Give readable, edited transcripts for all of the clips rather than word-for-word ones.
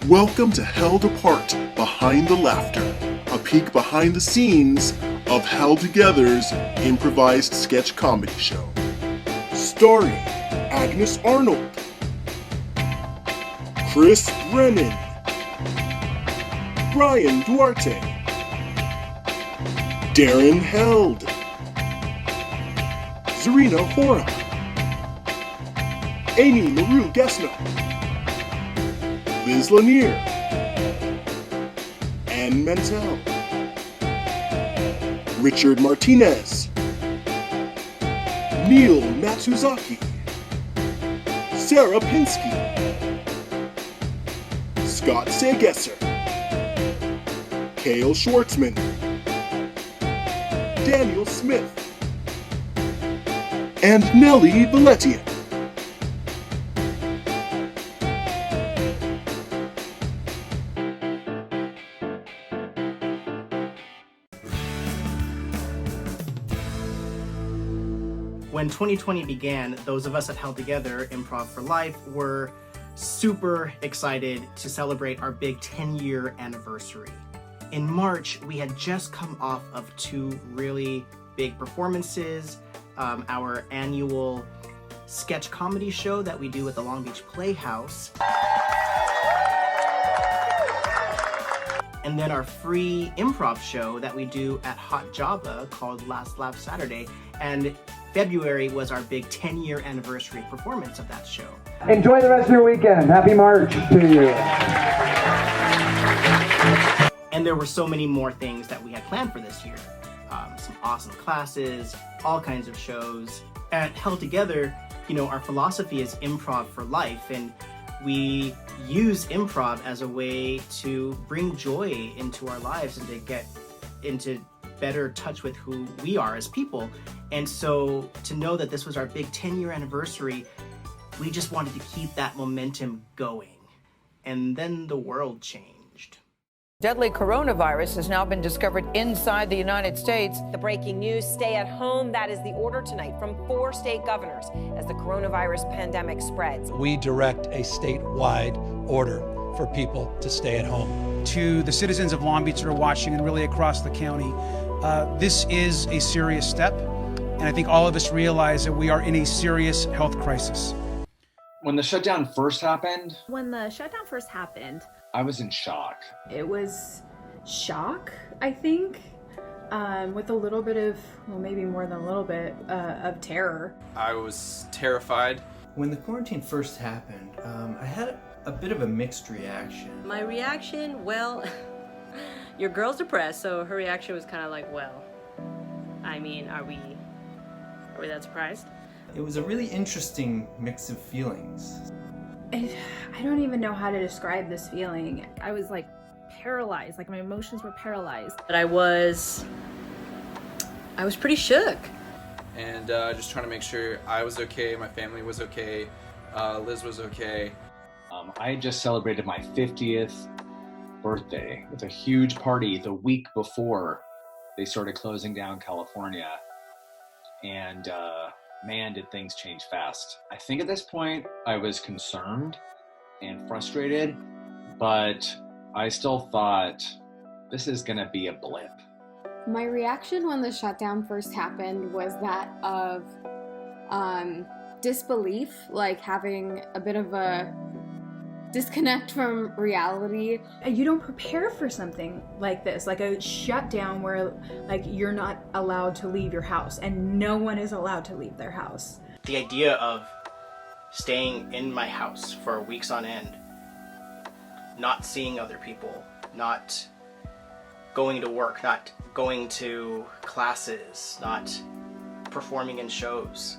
Welcome to Held Apart Behind the Laughter, a peek behind the scenes of Held Together's improvised sketch comedy show. Starring Agnes Arnold, Chris Brennan, Brian Duarte, Darren Held, Zarina Hora, Amy LaRue Gesno, Liz Lanier, Ann Mentel, Richard Martinez, Neil Matsuzaki, Sarah Pinsky, Scott Segesser, Cale Schwartzman, Daniel Smith, and Nellie Valetian. When 2020 began, those of us at Held Together Improv for Life were super excited to celebrate our big 10-year anniversary. In March, we had just come off of two really big performances, our annual sketch comedy show that we do at the Long Beach Playhouse, and then our free improv show that we do at Hot Java called Last Laugh Saturday. And February was our big 10-year anniversary performance of that show. Enjoy the rest of your weekend. Happy March to you. And there were so many more things that we had planned for this year. Some awesome classes, all kinds of shows. At Held Together, our philosophy is improv for life, and we use improv as a way to bring joy into our lives and to get into better touch with who we are as people. And so to know that this was our big 10-year anniversary, we just wanted to keep that momentum going. And then the world changed. Deadly coronavirus has now been discovered inside the United States. The breaking news, stay at home. That is the order tonight from 4 state governors as the coronavirus pandemic spreads. We direct a statewide order for people to stay at home. To the citizens of Long Beach that are watching and really across the county, this is a serious step, and I think all of us realize that we are in a serious health crisis. When the shutdown first happened, I was in shock. It was shock, I think, with a little bit of, well, maybe more than a little bit, of terror. I was terrified. When the quarantine first happened, I had a bit of a mixed reaction. My reaction, well, your girl's depressed, so her reaction was kind of like, well, I mean, are we that surprised? It was a really interesting mix of feelings. I don't even know how to describe this feeling. I was like paralyzed, like my emotions were paralyzed. But I was pretty shook. And just trying to make sure I was okay, my family was okay, Liz was okay. I had just celebrated my 50th birthday with a huge party the week before they started closing down California. And man, did things change fast. I think at this point I was concerned and frustrated, but I still thought this is gonna be a blip. My reaction when the shutdown first happened was that of disbelief, like having a bit of a disconnect from reality. You don't prepare for something like this, like a shutdown where like you're not allowed to leave your house and no one is allowed to leave their house. The idea of staying in my house for weeks on end, not seeing other people, not going to work, not going to classes, not performing in shows,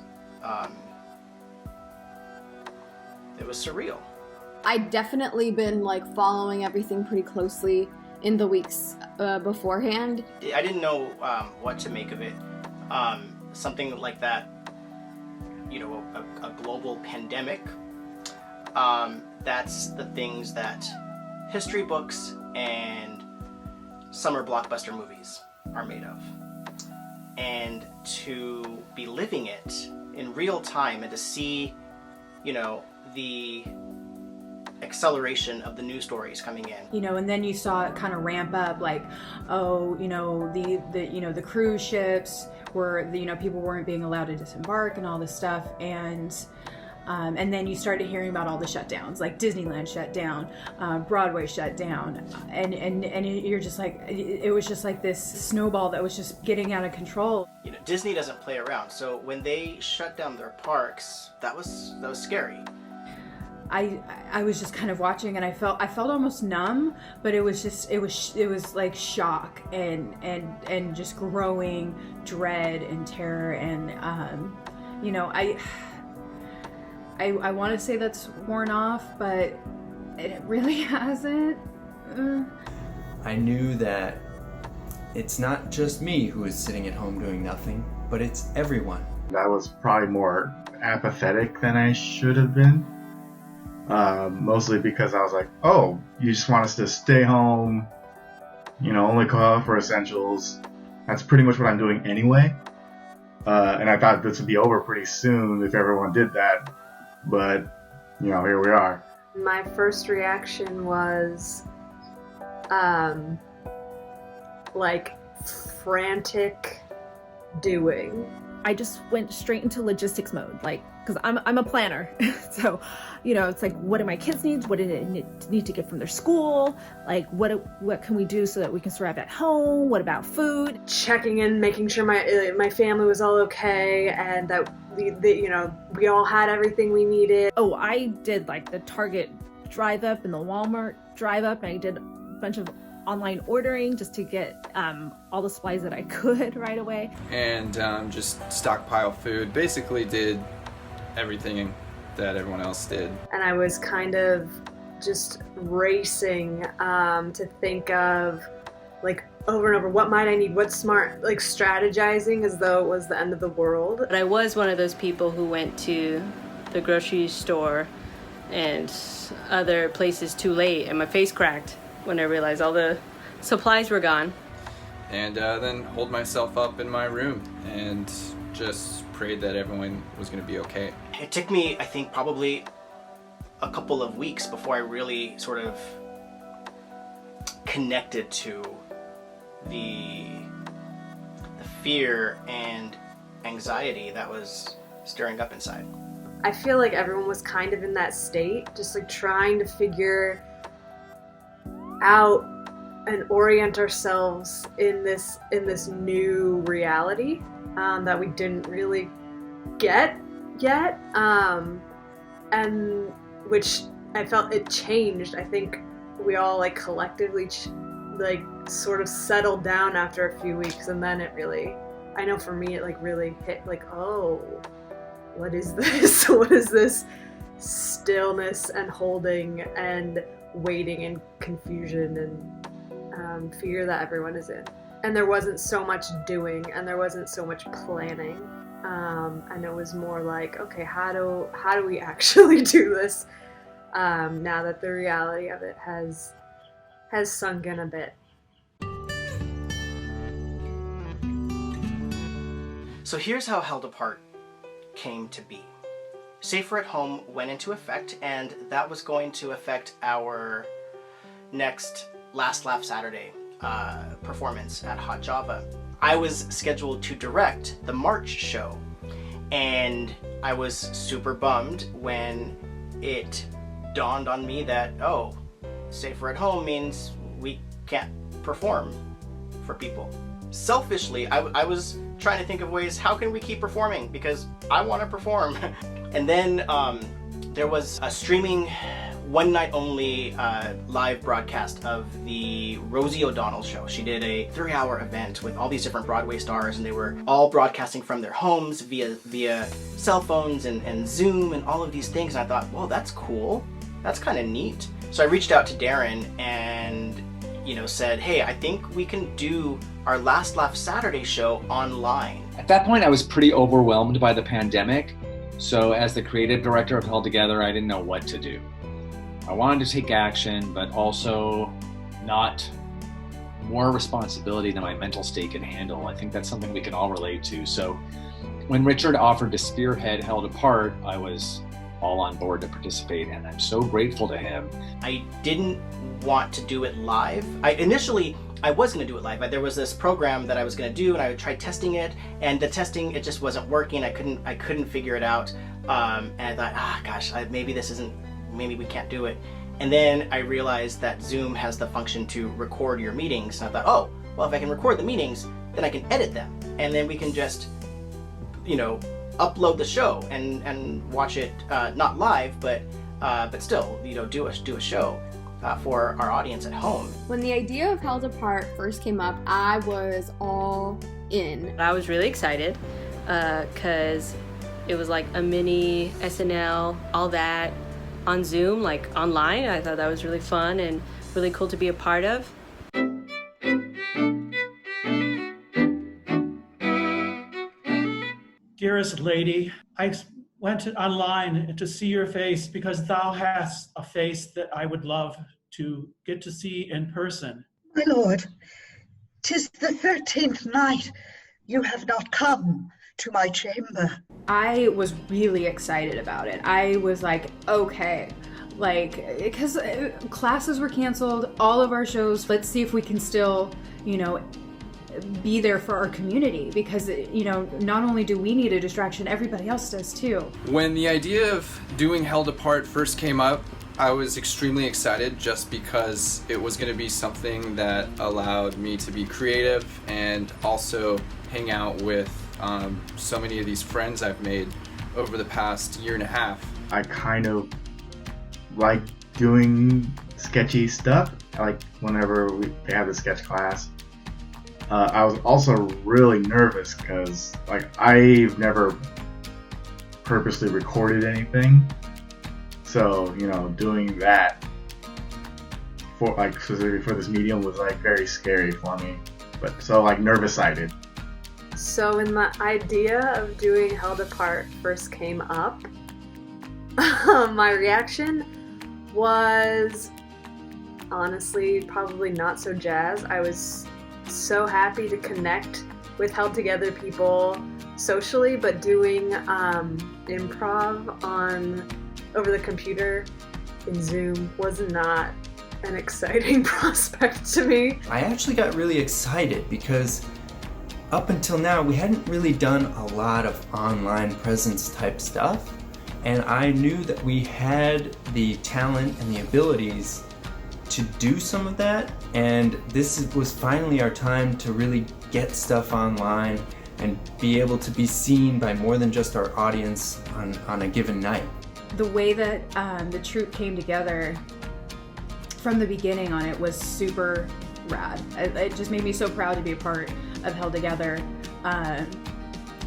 it was surreal. I'd definitely been like following everything pretty closely in the weeks beforehand. I didn't know what to make of it. Something like that, a global pandemic, that's the things that history books and summer blockbuster movies are made of. And to be living it in real time and to see, the acceleration of the news stories coming in. You know, and then you saw it kind of ramp up, like, oh, you know, the cruise ships were, you know, people weren't being allowed to disembark and all this stuff, and then you started hearing about all the shutdowns, like Disneyland shut down, Broadway shut down, and you're just like, it was just like this snowball that was just getting out of control. You know, Disney doesn't play around, so when they shut down their parks, that was scary. I was just kind of watching, and I felt almost numb, but it was like shock and just growing dread and terror, and you know, I want to say that's worn off, but it really hasn't. I knew that it's not just me who is sitting at home doing nothing, but it's everyone. I was probably more apathetic than I should have been. Mostly because I was like, oh, you just want us to stay home, you know, only call out for essentials. That's pretty much what I'm doing anyway. And I thought this would be over pretty soon if everyone did that. But, you know, here we are. My first reaction was, like, frantic doing. I just went straight into logistics mode, like, because I'm a planner. So, you know, it's like, what do my kids need? What do they need to get from their school? Like, what can we do so that we can survive at home? What about food? Checking in, making sure my family was all okay, and that we all had everything we needed. Oh, I did like the Target drive up and the Walmart drive up, and I did a bunch of online ordering just to get all the supplies that I could right away. And just stockpile food. Basically did everything that everyone else did. And I was kind of just racing to think of, like, over and over, what might I need, what's smart, like strategizing as though it was the end of the world. But I was one of those people who went to the grocery store and other places too late, and my face cracked when I realized all the supplies were gone. And then holed myself up in my room and just prayed that everyone was going to be okay. It took me, I think, probably a couple of weeks before I really sort of connected to the fear and anxiety that was stirring up inside. I feel like everyone was kind of in that state, just like trying to figure out and orient ourselves in this new reality that we didn't really get yet, and which I felt it changed. I think we all like collectively like sort of settled down after a few weeks, and then it really, I know for me it like really hit, like, oh, what is this? What is this stillness and holding and waiting and confusion and fear that everyone is in? And there wasn't so much doing, and there wasn't so much planning, and it was more like, okay, how do we actually do this now that the reality of it has sunk in a bit. So here's how Held Apart came to be. Safer at Home went into effect, and that was going to affect our next Last Laugh Saturday performance at Hot Java. I was scheduled to direct the March show, and I was super bummed when it dawned on me that, oh, Safer at Home means we can't perform for people. Selfishly, I was trying to think of ways, how can we keep performing? Because I want to perform. And then there was a streaming one night only live broadcast of the Rosie O'Donnell show. She did a 3-hour event with all these different Broadway stars, and they were all broadcasting from their homes via cell phones and Zoom and all of these things. And I thought, well, that's cool. That's kind of neat. So I reached out to Darren and, you know, said, hey, I think we can do our Last Laugh Saturday show online. At that point, I was pretty overwhelmed by the pandemic. So as the creative director of Held Together, I didn't know what to do. I wanted to take action, but also not more responsibility than my mental state could handle. I think that's something we can all relate to. So when Richard offered to spearhead Held Apart, I was all on board to participate, and I'm so grateful to him. I didn't want to do it live. Initially, I was going to do it live. There was this program that I was going to do, and I tried testing it, and the testing, it just wasn't working. I couldn't figure it out, and I thought, gosh, maybe we can't do it. And then I realized that Zoom has the function to record your meetings, and I thought, oh, well, if I can record the meetings, then I can edit them, and then we can just, upload the show and watch it, not live, but still, do a show for our audience at home. When the idea of Held Apart first came up, I was all in. I was really excited because it was like a mini SNL, all that on Zoom, like online. I thought that was really fun and really cool to be a part of. Dearest lady, I went online to see your face because thou hast a face that I would love to get to see in person. My lord, 'tis the 13th night. You have not come to my chamber. I was really excited about it. I was like, okay, because classes were canceled, all of our shows, let's see if we can still, be there for our community, because not only do we need a distraction, everybody else does too. When the idea of doing Held Apart first came up, I was extremely excited just because it was going to be something that allowed me to be creative and also hang out with so many of these friends I've made over the past year and a half. I kind of like doing sketchy stuff, like whenever they have the sketch class. I was also really nervous because I've never purposely recorded anything. So, doing that for specifically for this medium was very scary for me. But so nervous-sided. So when the idea of doing Held Apart first came up, my reaction was honestly probably not so jazzed. I was so happy to connect with Held Together people socially, but doing improv over the computer in Zoom was not an exciting prospect to me. I actually got really excited because up until now we hadn't really done a lot of online presence type stuff, and I knew that we had the talent and the abilities to do some of that, and this was finally our time to really get stuff online and be able to be seen by more than just our audience on a given night. The way that the troupe came together from the beginning on it was super rad. It just made me so proud to be a part of Held Together.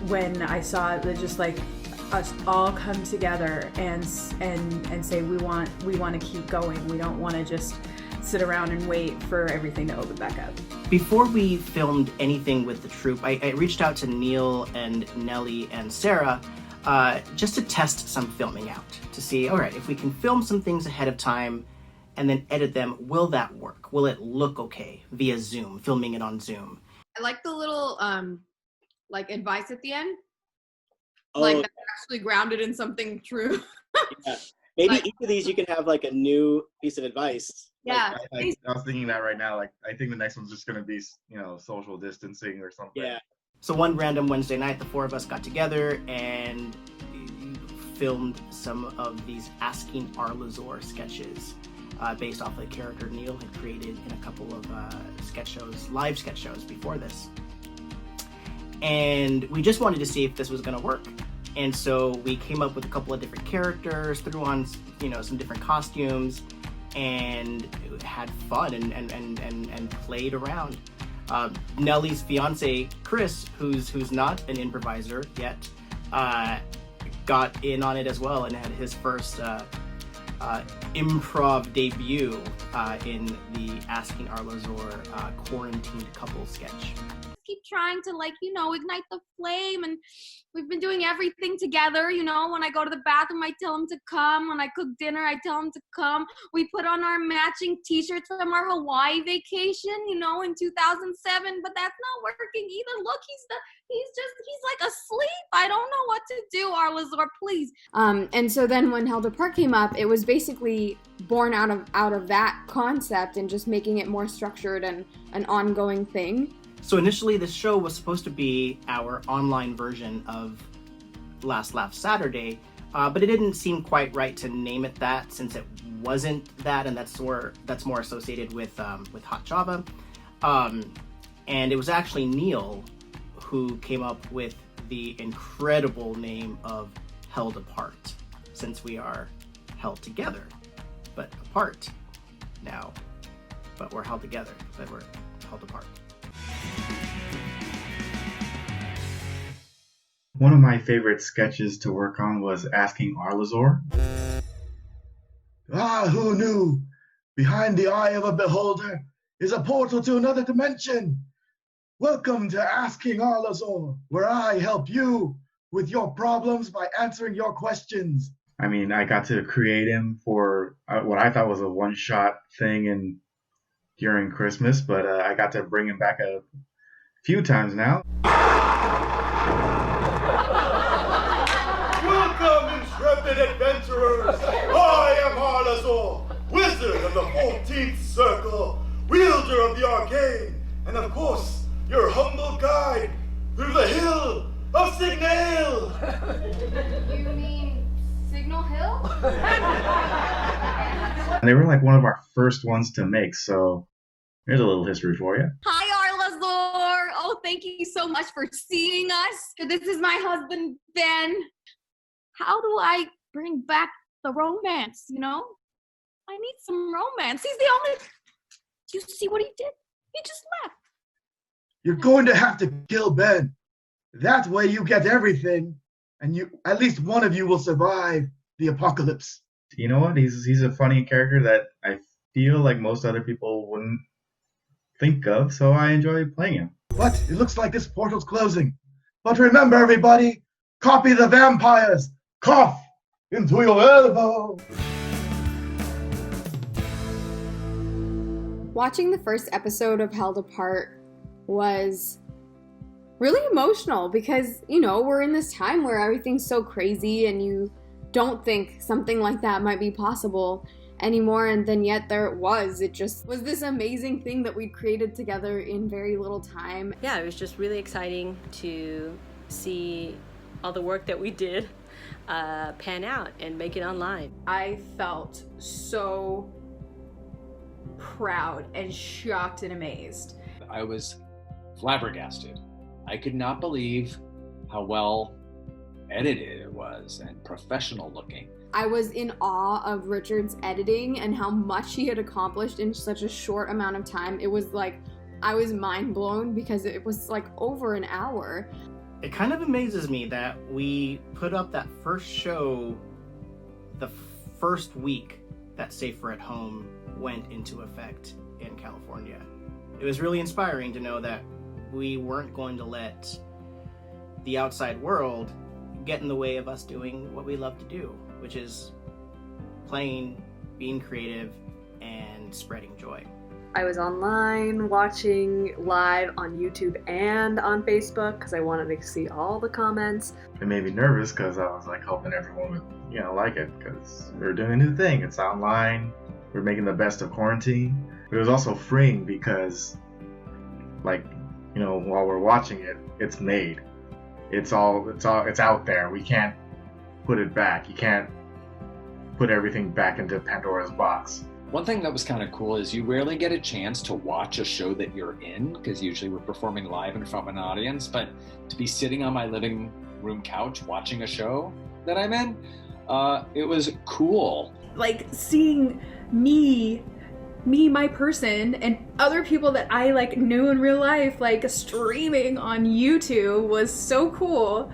When I saw it, just us all come together and say we want to keep going. We don't want to just sit around and wait for everything to open back up. Before we filmed anything with the troupe, I reached out to Neil and Nellie and Sarah just to test some filming out, to see, all right, if we can film some things ahead of time and then edit them, will that work? Will it look okay via Zoom, filming it on Zoom? I like the little advice at the end. Oh. That's actually grounded in something true. Yeah. Maybe each of these you can have a new piece of advice. Yeah. I was thinking that right now. I think the next one's just going to be, social distancing or something. Yeah. So one random Wednesday night, the four of us got together and filmed some of these Asking Arlazor sketches based off the character Neil had created in a couple of live sketch shows before this. And we just wanted to see if this was going to work. And so we came up with a couple of different characters, threw on, some different costumes, and had fun and played around. Nellie's fiance, Chris, who's not an improviser yet, got in on it as well and had his first improv debut in the Asking Arlazor quarantined couple sketch. keep trying to, like, you know, ignite the flame. And we've been doing everything together. You know, when I go to the bathroom, I tell him to come. When I cook dinner, I tell him to come. We put on our matching t-shirts from our Hawaii vacation, you know, in 2007, but that's not working either. Look, he's like asleep. I don't know what to do, Arlazor, please. And so then when Held Apart came up, it was basically born out of that concept and just making it more structured and an ongoing thing. So initially this show was supposed to be our online version of Last Laugh Saturday, but it didn't seem quite right to name it that, since it wasn't that, and that's more associated with Hot Java. And it was actually Neil who came up with the incredible name of Held Apart, since we are held together, but apart now. But we're held together, but we're held apart. One of my favorite sketches to work on was Asking Arlazor. Ah, who knew? Behind the eye of a beholder is a portal to another dimension. Welcome to Asking Arlazor, where I help you with your problems by answering your questions. I mean, I got to create him for what I thought was a one-shot thing during Christmas, but I got to bring him back a few times now. Welcome, intrepid adventurers! I am Arlazor, wizard of the 14th Circle, wielder of the arcane, and of course, your humble guide through the hill of Signal! You mean Signal Hill? And they were like one of our first ones to make, so here's a little history for you. Hi, Arlazor. Oh, thank you so much for seeing us. This is my husband, Ben. How do I bring back the romance, you know? I need some romance. He's the only... Do you see what he did? He just left. You're going to have to kill Ben. That way you get everything, and at least one of you will survive the apocalypse. You know what? He's a funny character that I feel like most other people wouldn't think of, so I enjoy playing him. But it looks like this portal's closing. But remember, everybody, copy the vampires. Cough into your elbow. Watching the first episode of Held Apart was really emotional because, you know, we're in this time where everything's so crazy and you don't think something like that might be possible anymore, and then yet there it was. It just was this amazing thing that we created together in very little time. Yeah, it was just really exciting to see all the work that we did pan out and make it online. I felt so proud and shocked and amazed. I was flabbergasted. I could not believe how well edited it was and professional looking. I was in awe of Richard's editing and how much he had accomplished in such a short amount of time. It was like, I was mind blown because it was like over an hour. It kind of amazes me that we put up that first show the first week that Safer at Home went into effect in California. It was really inspiring to know that we weren't going to let the outside world get in the way of us doing what we love to do, which is playing, being creative, and spreading joy. I was online watching live on YouTube and on Facebook because I wanted to see all the comments. It made me nervous because I was like hoping everyone would, like it, because we're doing a new thing. It's online. We're making the best of quarantine. But it was also freeing because, while we're watching it, it's made. It's out there. We can't put it back. You can't put everything back into Pandora's box. One thing that was kind of cool is you rarely get a chance to watch a show that you're in, because usually we're performing live in front of an audience, but to be sitting on my living room couch watching a show that I'm in, it was cool. Like seeing me me, my person, and other people that I like knew in real life, like streaming on YouTube was so cool.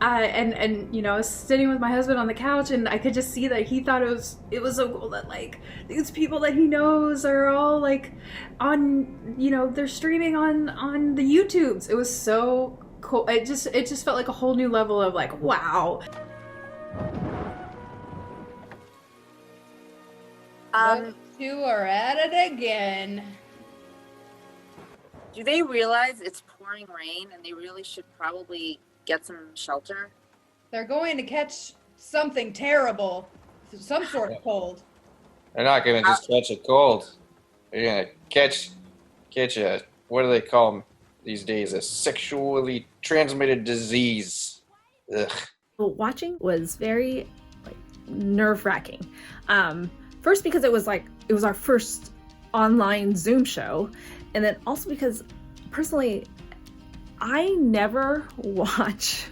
And you know, I was sitting with my husband on the couch, and I could just see that he thought it was so cool that like these people that he knows are all like on, you know, they're streaming on the YouTubes. It was so cool. It just felt like a whole new level of like, wow. Two are at it again. Do they realize it's pouring rain and they really should probably get some shelter? They're going to catch something terrible, some sort of cold. They're not going to just catch a cold. They're going to catch a, what do they call them these days? A sexually transmitted disease. Ugh. Well, watching was very like nerve-wracking. First because it was our first online Zoom show, and then also because personally I never watch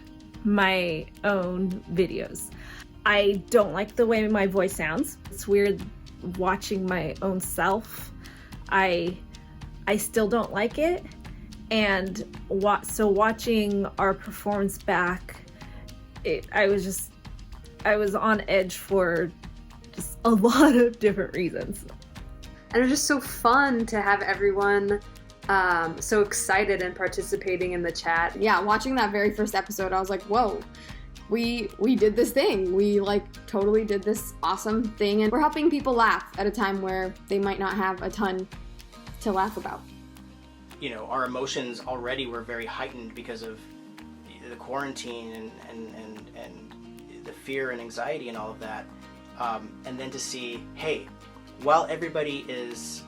my own videos. I don't like the way my voice sounds. It's weird watching my own self. I still don't like it, and so watching our performance back, I was on edge for just a lot of different reasons. And it was just so fun to have everyone so excited and participating in the chat. Yeah, watching that very first episode, I was like, whoa, we did this thing. We like totally did this awesome thing, and we're helping people laugh at a time where they might not have a ton to laugh about. You know, our emotions already were very heightened because of the quarantine and the fear and anxiety and all of that. And then to see, hey, while everybody is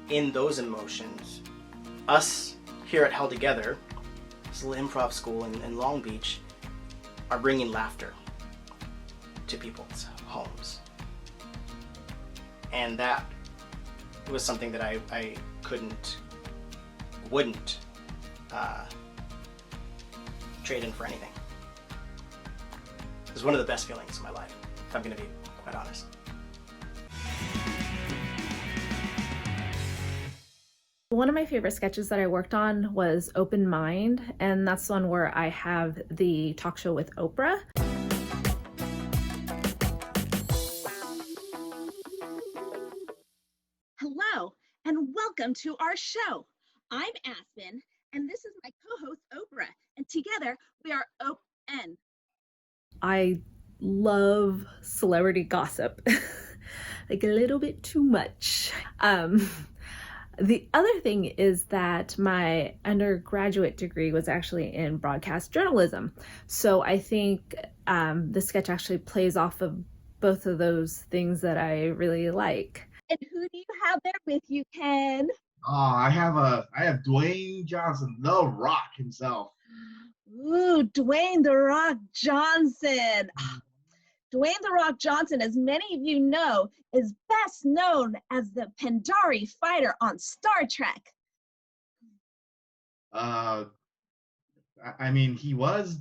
in those emotions, us here at Held Together, this little improv school in Long Beach, are bringing laughter to people's homes. And that was something that I wouldn't trade in for anything. It was one of the best feelings of my life, if I'm going to be quite honest. One of my favorite sketches that I worked on was Open Mind, and that's the one where I have the talk show with Oprah. Hello, and welcome to our show. I'm Aspen, and this is my co-host Oprah, and together we are OPN. I love celebrity gossip, like a little bit too much. The other thing is that my undergraduate degree was actually in broadcast journalism. So I think the sketch actually plays off of both of those things that I really like. And who do you have there with you, Ken? Oh, I have Dwayne Johnson, The Rock himself. Ooh, Dwayne The Rock Johnson. Dwayne The Rock Johnson, as many of you know, is best known as the Pandari fighter on Star Trek. I mean, he was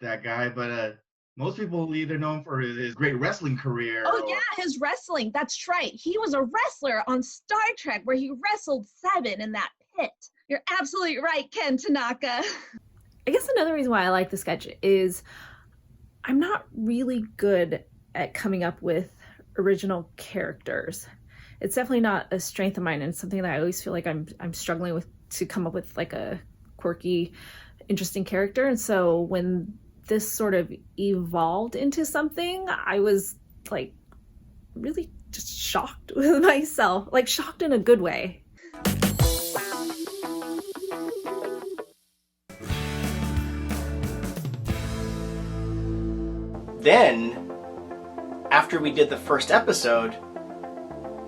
that guy, but most people either know him for his great wrestling career. Oh yeah, his wrestling. That's right. He was a wrestler on Star Trek where he wrestled Seven in that pit. You're absolutely right, Ken Tanaka. I guess another reason why I like the sketch is I'm not really good at coming up with original characters. It's definitely not a strength of mine, and it's something that I always feel like I'm struggling with, to come up with like a quirky, interesting character. And so when this sort of evolved into something, I was like really just shocked with myself, like shocked in a good way. Then, after we did the first episode,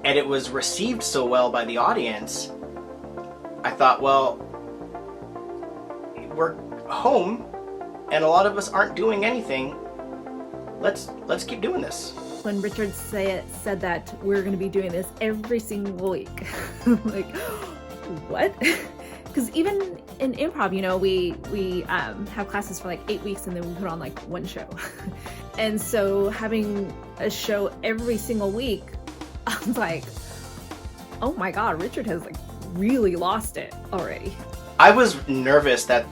and it was received so well by the audience, I thought, well, we're home, and a lot of us aren't doing anything. Let's keep doing this. When Richard said that we're going to be doing this every single week, like, what? Because even in improv, you know, we have classes for like 8 weeks, and then we put on like one show. And so having a show every single week, I was like, oh my God, Richard has like really lost it already. I was nervous that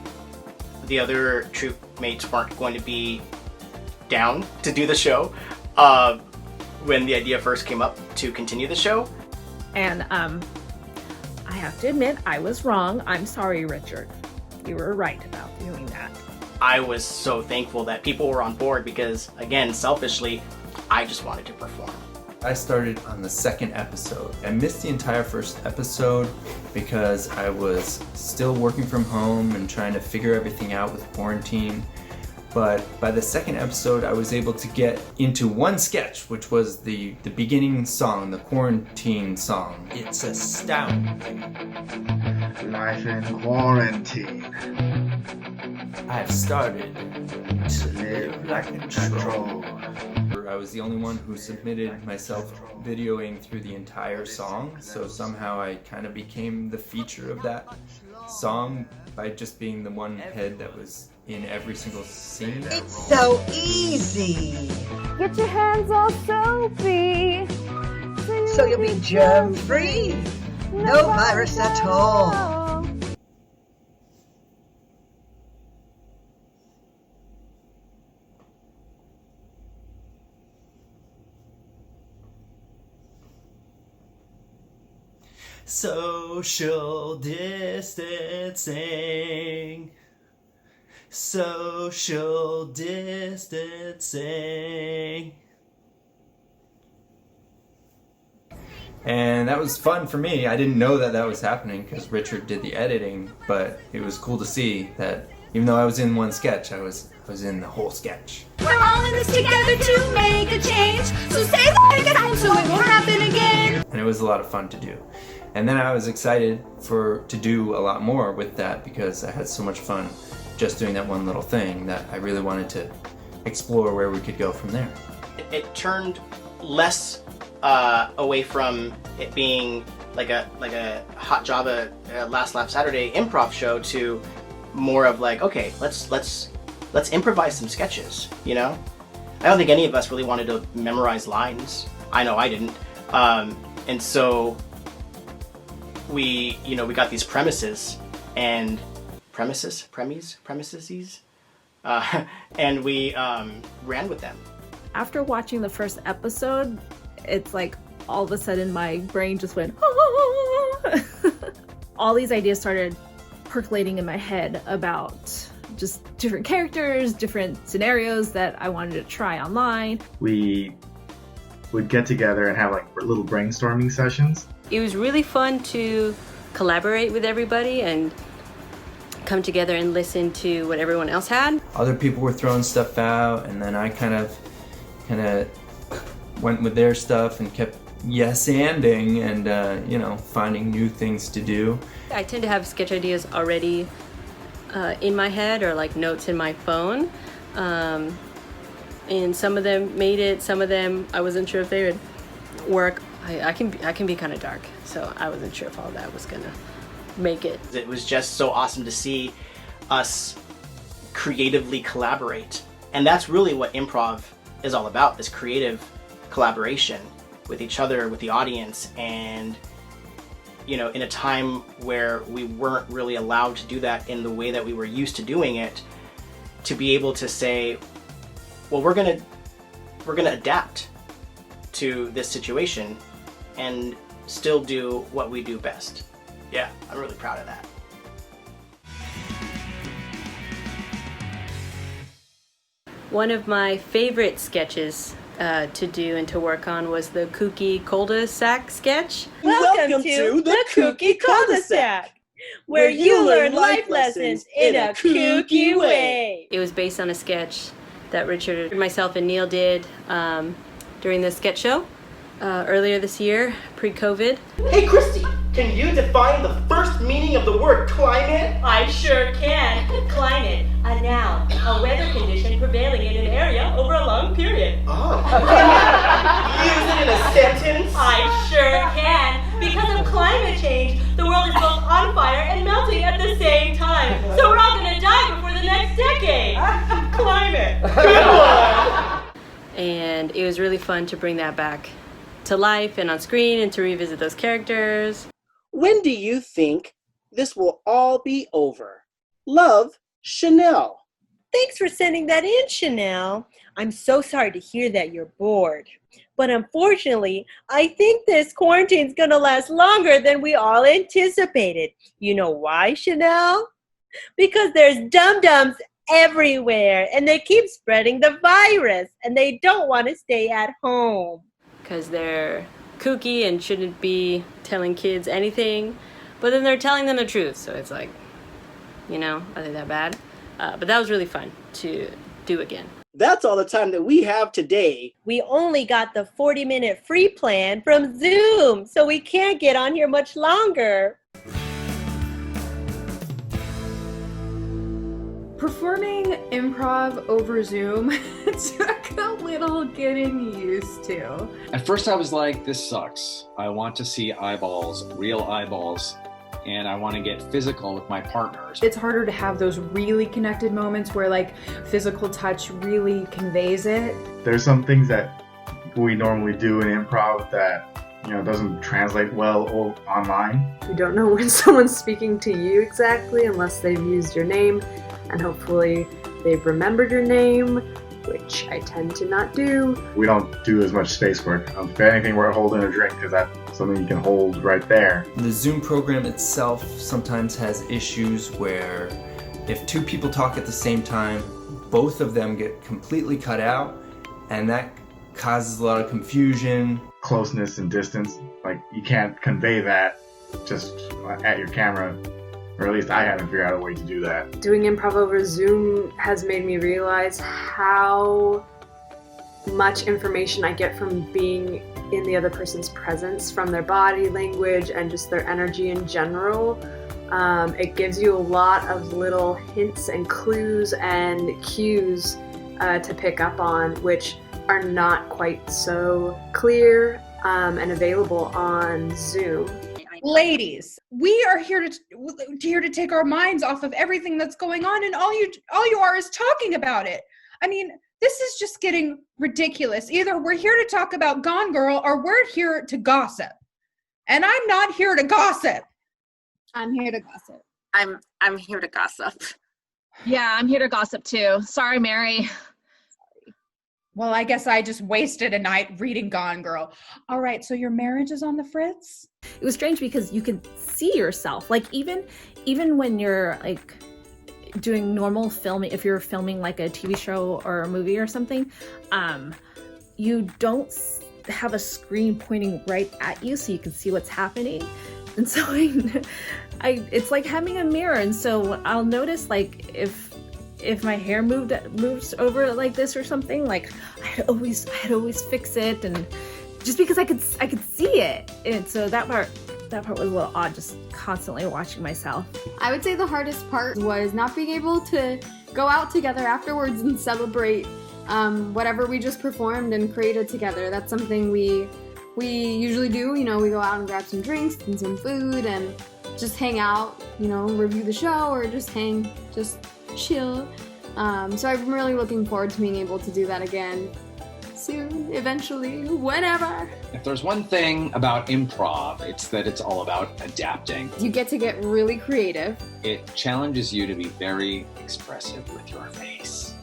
the other troop mates weren't going to be down to do the show when the idea first came up to continue the show. And I have to admit, I was wrong. I'm sorry, Richard. You were right about doing that. I was so thankful that people were on board because, again, selfishly, I just wanted to perform. I started on the second episode. I missed the entire first episode because I was still working from home and trying to figure everything out with quarantine. But by the second episode, I was able to get into one sketch, which was the beginning song, the quarantine song. It's astounding. Life in quarantine. I've started to live like a troll. I was the only one who submitted myself videoing through the entire song, so somehow I kind of became the feature of that song by just being the one head that was in every single scene. It's so easy. Get your hands all soapy. So you'll be germ-free. No virus at all. Social distancing. Social distancing. And that was fun for me. I didn't know that that was happening because Richard did the editing, but it was cool to see that even though I was in one sketch, I was in the whole sketch. We're all in this together to make a change. So say the time so it won't happen again. And it was a lot of fun to do. And then I was excited to do a lot more with that because I had so much fun just doing that one little thing that I really wanted to explore where we could go from there. It turned less away from it being like a Hot Java Last Laugh Saturday improv show to more of like, okay, let's improvise some sketches, you know? I don't think any of us really wanted to memorize lines. I know I didn't. And so we got these premises and premises, and we ran with them. After watching the first episode, it's like all of a sudden my brain just went, all these ideas started percolating in my head about just different characters, different scenarios that I wanted to try online. We would get together and have like little brainstorming sessions. It was really fun to collaborate with everybody and come together and listen to what everyone else had. Other people were throwing stuff out, and then I kind of went with their stuff and kept yes-anding and finding new things to do. I tend to have sketch ideas already in my head or like notes in my phone. And some of them made it, some of them I wasn't sure if they would work. I can be kind of dark, so I wasn't sure if all that was gonna make it. It was just so awesome to see us creatively collaborate. And that's really what improv is all about, this creative collaboration with each other, with the audience, and in a time where we weren't really allowed to do that in the way that we were used to doing it, to be able to say, well, we're gonna adapt to this situation and still do what we do best. Yeah, I'm really proud of that. One of my favorite sketches to do and to work on was the kooky cul-de-sac sketch. Welcome to the Kooky Cul-de-sac, where you learn life lessons in a kooky way. It was based on a sketch that Richard, myself, and Neil did during the sketch show earlier this year, pre-COVID. Hey Christy, can you define the first meaning of the word climate? I sure can. Climate, a noun, a weather condition prevailing in an area over a long period. Oh. Use it in a sentence? I sure can. Because of climate change, the world is both on fire and melting at the same time. So we're all gonna die before the next decade. Climate. And it was really fun to bring that back to life and on screen and to revisit those characters. When do you think this will all be over? Love, Chanel. Thanks for sending that in, Chanel. I'm so sorry to hear that you're bored. But unfortunately, I think this quarantine's gonna last longer than we all anticipated. You know why, Chanel? Because there's dum-dums everywhere, and they keep spreading the virus, and they don't want to stay at home. Because they're kooky and shouldn't be telling kids anything, but then they're telling them the truth. So it's like, you know, are they that bad? But that was really fun to do again. That's all the time that we have today. We only got the 40-minute free plan from Zoom, so we can't get on here much longer. Performing improv over Zoom took a little getting used to. At first I was like, this sucks. I want to see eyeballs, real eyeballs, and I want to get physical with my partners. It's harder to have those really connected moments where like physical touch really conveys it. There's some things that we normally do in improv that, you know, doesn't translate well online. You don't know when someone's speaking to you exactly unless they've used your name, and hopefully they've remembered your name, which I tend to not do. We don't do as much space work. If anything, we're holding a drink because that's something you can hold right there. The Zoom program itself sometimes has issues where if two people talk at the same time, both of them get completely cut out, and that causes a lot of confusion. Closeness and distance, like you can't convey that just at your camera. Or at least I haven't figured out a way to do that. Doing improv over Zoom has made me realize how much information I get from being in the other person's presence, from their body language and just their energy in general. It gives you a lot of little hints and clues and cues to pick up on, which are not quite so clear and available on Zoom. Ladies, we are here to take our minds off of everything that's going on, and all you are is talking about it. I mean, this is just getting ridiculous. Either we're here to talk about Gone Girl or we're here to gossip. And I'm not here to gossip. I'm here to gossip. I'm here to gossip. Yeah, I'm here to gossip too. Sorry, Mary. Well, I guess I just wasted a night reading Gone Girl. All right, so your marriage is on the fritz? It was strange because you could see yourself. Like even when you're like doing normal filming, if you're filming like a TV show or a movie or something, you don't have a screen pointing right at you so you can see what's happening. And so it's like having a mirror. And so I'll notice like if my hair moves over like this or something, like I'd always fix it, and just because I could see it. And so that part was a little odd, just constantly watching myself. I would say the hardest part was not being able to go out together afterwards and celebrate whatever we just performed and created together. That's something we usually do. You know, we go out and grab some drinks and some food and just hang out, you know, review the show or just chill. So I'm really looking forward to being able to do that again soon, eventually, whenever. If there's one thing about improv, it's that it's all about adapting. You get to get really creative. It challenges you to be very expressive with your face.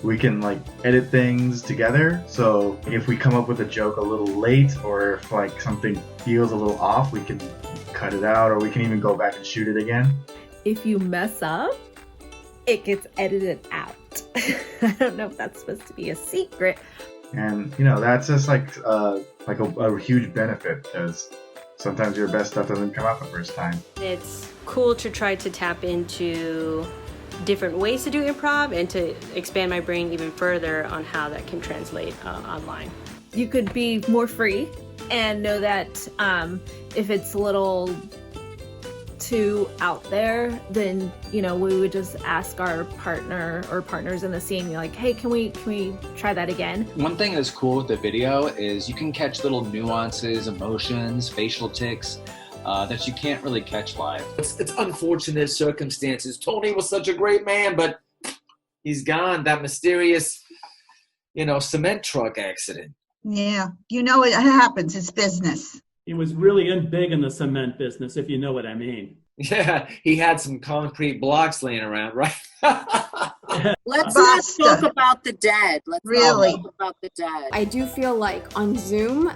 We can like edit things together, so if we come up with a joke a little late or if like something feels a little off, we can cut it out, or we can even go back and shoot it again. If you mess up, it gets edited out. I don't know if that's supposed to be a secret. And you know, that's just like a huge benefit, because sometimes your best stuff doesn't come out the first time. It's cool to try to tap into different ways to do improv and to expand my brain even further on how that can translate online. You could be more free and know that if it's a little too out there, then we would just ask our partner or partners in the scene, like, hey, can we try that again? One thing that's cool with the video is you can catch little nuances, emotions, facial tics that you can't really catch live. It's unfortunate circumstances. Tony was such a great man, but he's gone. That mysterious, cement truck accident. Yeah, you know it happens. It's business. He was really in big in the cement business, if you know what I mean. Yeah, he had some concrete blocks laying around, right? Let's not talk about the dead. Let's Really? not talk about the dead. I do feel like on Zoom,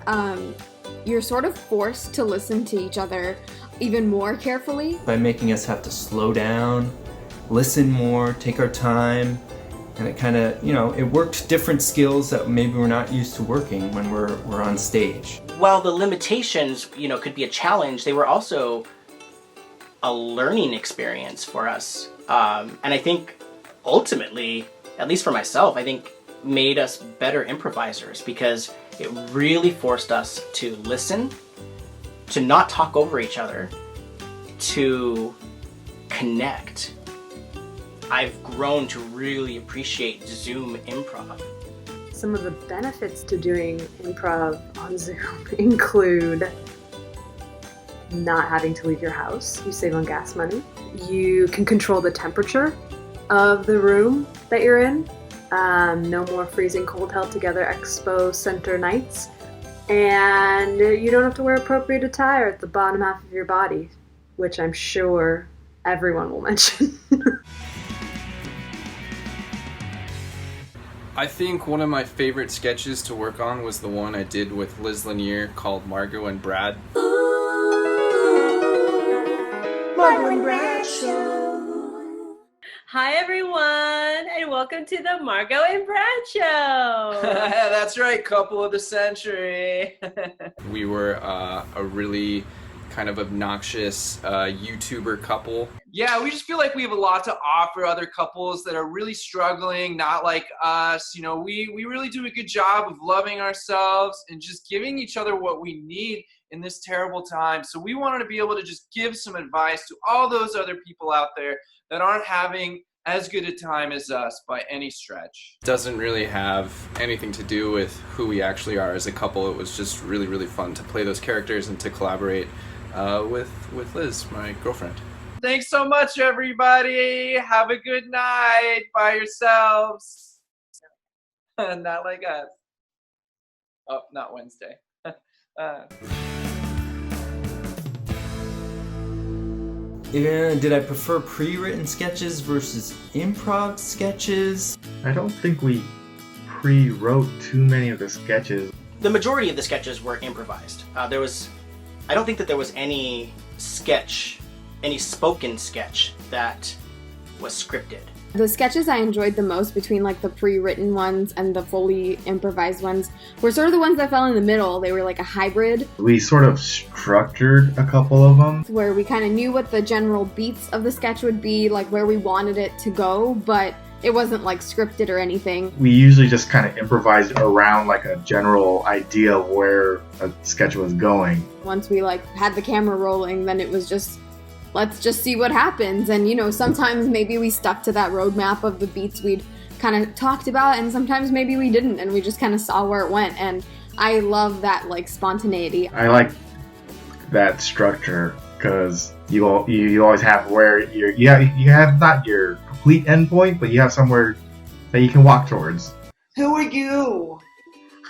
you're sort of forced to listen to each other even more carefully. By making us have to slow down, listen more, take our time, and it kind of, it worked different skills that maybe we're not used to working when we're on stage. While the limitations, could be a challenge, they were also a learning experience for us. And I think ultimately, at least for myself, I think made us better improvisers because it really forced us to listen, to not talk over each other, to connect. I've grown to really appreciate Zoom improv. Some of the benefits to doing improv on Zoom include not having to leave your house. You save on gas money. You can control the temperature of the room that you're in. No more freezing cold held together expo center nights. And you don't have to wear appropriate attire at the bottom half of your body, which I'm sure everyone will mention. I think one of my favorite sketches to work on was the one I did with Liz Lanier called Margot and Brad. Margot and Brad Show. Hi everyone, and welcome to the Margot and Brad Show. That's right, couple of the century. We were a really kind of obnoxious YouTuber couple. Yeah, we just feel like we have a lot to offer other couples that are really struggling, not like us. We really do a good job of loving ourselves and just giving each other what we need in this terrible time. So we wanted to be able to just give some advice to all those other people out there that aren't having as good a time as us by any stretch. Doesn't really have anything to do with who we actually are as a couple. It was just really, really fun to play those characters and to collaborate with Liz, my girlfriend. Thanks so much, everybody. Have a good night by yourselves. Not like us. Oh, not Wednesday. Did I prefer pre-written sketches versus improv sketches? I don't think we pre-wrote too many of the sketches. The majority of the sketches were improvised. I don't think that there was any spoken sketch that was scripted. The sketches I enjoyed the most between like the pre-written ones and the fully improvised ones were sort of the ones that fell in the middle. They were like a hybrid. We sort of structured a couple of them. Where we kind of knew what the general beats of the sketch would be, like where we wanted it to go, but it wasn't like scripted or anything. We usually just kind of improvised around like a general idea of where a sketch was going. Once we like had the camera rolling, then it was just, let's just see what happens. And sometimes maybe we stuck to that roadmap of the beats we'd kind of talked about, and sometimes maybe we didn't, and we just kind of saw where it went. And I love that like spontaneity. I like that structure because you always have where you have not your complete endpoint, but you have somewhere that you can walk towards. Who are you?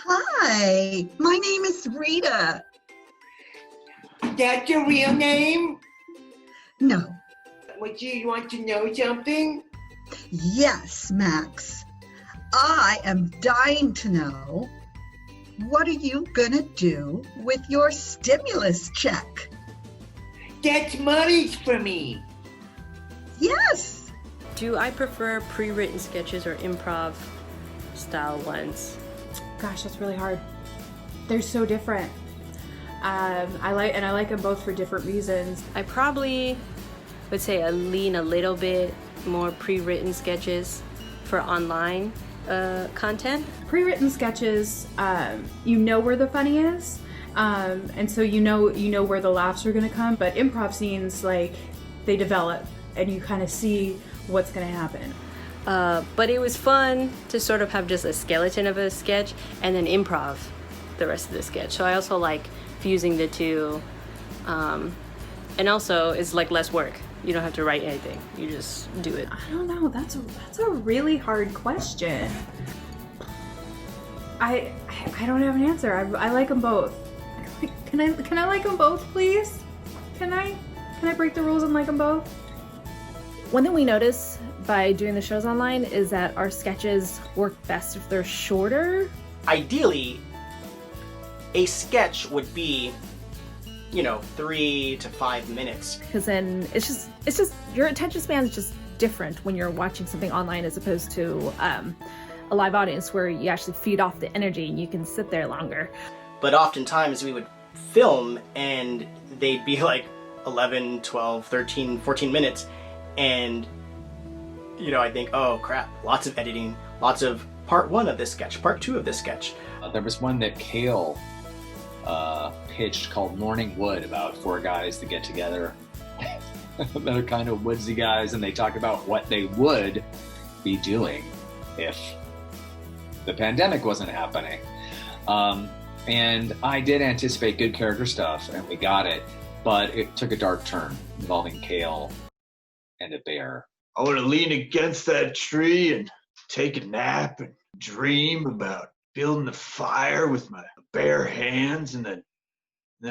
Hi, my name is Rita. That's your real name? No. Would you want to know something? Yes, Max. I am dying to know, what are you gonna do with your stimulus check? That's money for me. Yes. Do I prefer pre-written sketches or improv style ones? Gosh, that's really hard. They're so different. I like them both for different reasons. I probably would say I lean a little bit more pre-written sketches for online content. Pre-written sketches, you know where the funny is, and so you know where the laughs are gonna come. But improv scenes, like, they develop, and you kind of see what's gonna happen. But it was fun to sort of have just a skeleton of a sketch and then improv the rest of the sketch. So I also like fusing the two, and also it's like less work. You don't have to write anything. You just do it. I don't know. That's a really hard question. I don't have an answer. I like them both. Can I like them both, please? Can I break the rules and like them both? One thing we notice by doing the shows online is that our sketches work best if they're shorter. Ideally, a sketch would be, 3 to 5 minutes. Because then it's just your attention span is just different when you're watching something online as opposed to a live audience where you actually feed off the energy and you can sit there longer. But oftentimes we would film and they'd be like 11, 12, 13, 14 minutes. And, I think, oh crap, lots of editing, lots of part 1 of this sketch, part 2 of this sketch. There was one that Kale pitched called Morning Wood, about 4 guys that get together that are kind of woodsy guys, and they talk about what they would be doing if the pandemic wasn't happening. And I did anticipate good character stuff, and we got it, but it took a dark turn involving Kale and a bear. I want to lean against that tree and take a nap and dream about building a fire with my bare hands, and then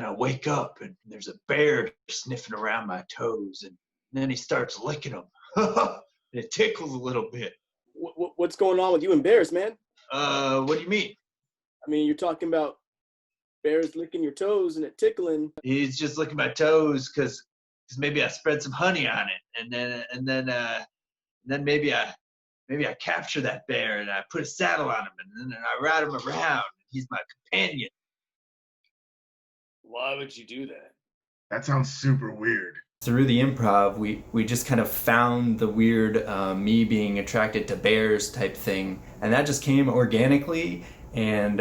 I wake up and there's a bear sniffing around my toes, and then he starts licking them. And it tickles a little bit. What's going on with you and bears, man? What do you mean? I mean, you're talking about bears licking your toes and it tickling. He's just licking my toes because maybe I spread some honey on it, and then maybe I capture that bear and I put a saddle on him, and then I ride him around. He's my companion. Why would you do that? That sounds super weird. Through the improv, we just kind of found the weird me being attracted to bears type thing, and that just came organically. And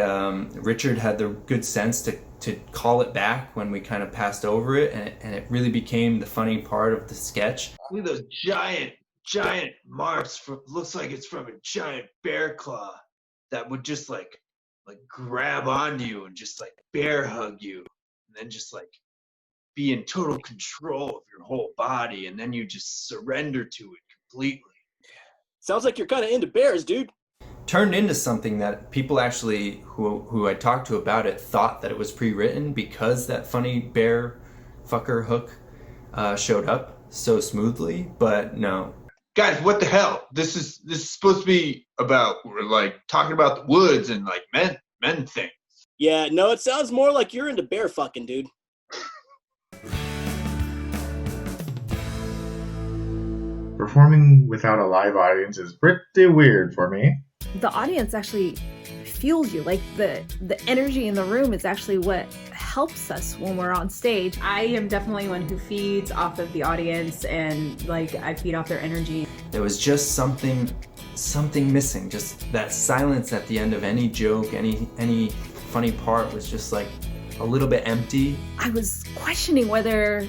Richard had the good sense to call it back when we kind of passed over it, and it really became the funny part of the sketch. Look at those giant marks. Looks like it's from a giant bear claw that would just like grab onto you and just like bear hug you, and then just like be in total control of your whole body, and then you just surrender to it completely. Sounds like you're kind of into bears, dude. Turned into something that people actually, who I talked to about it, thought that it was pre-written because that funny bear fucker hook showed up so smoothly, but no. Guys, what the hell? This is supposed to be about, we're like talking about the woods and like men things. Yeah, no, it sounds more like you're into bear fucking, dude. Performing without a live audience is pretty weird for me. The audience actually fuels you. Like the energy in the room is actually what helps us when we're on stage. I am definitely one who feeds off of the audience, and like I feed off their energy. There was just something missing. Just that silence at the end of any joke, any funny part was just like a little bit empty. I was questioning whether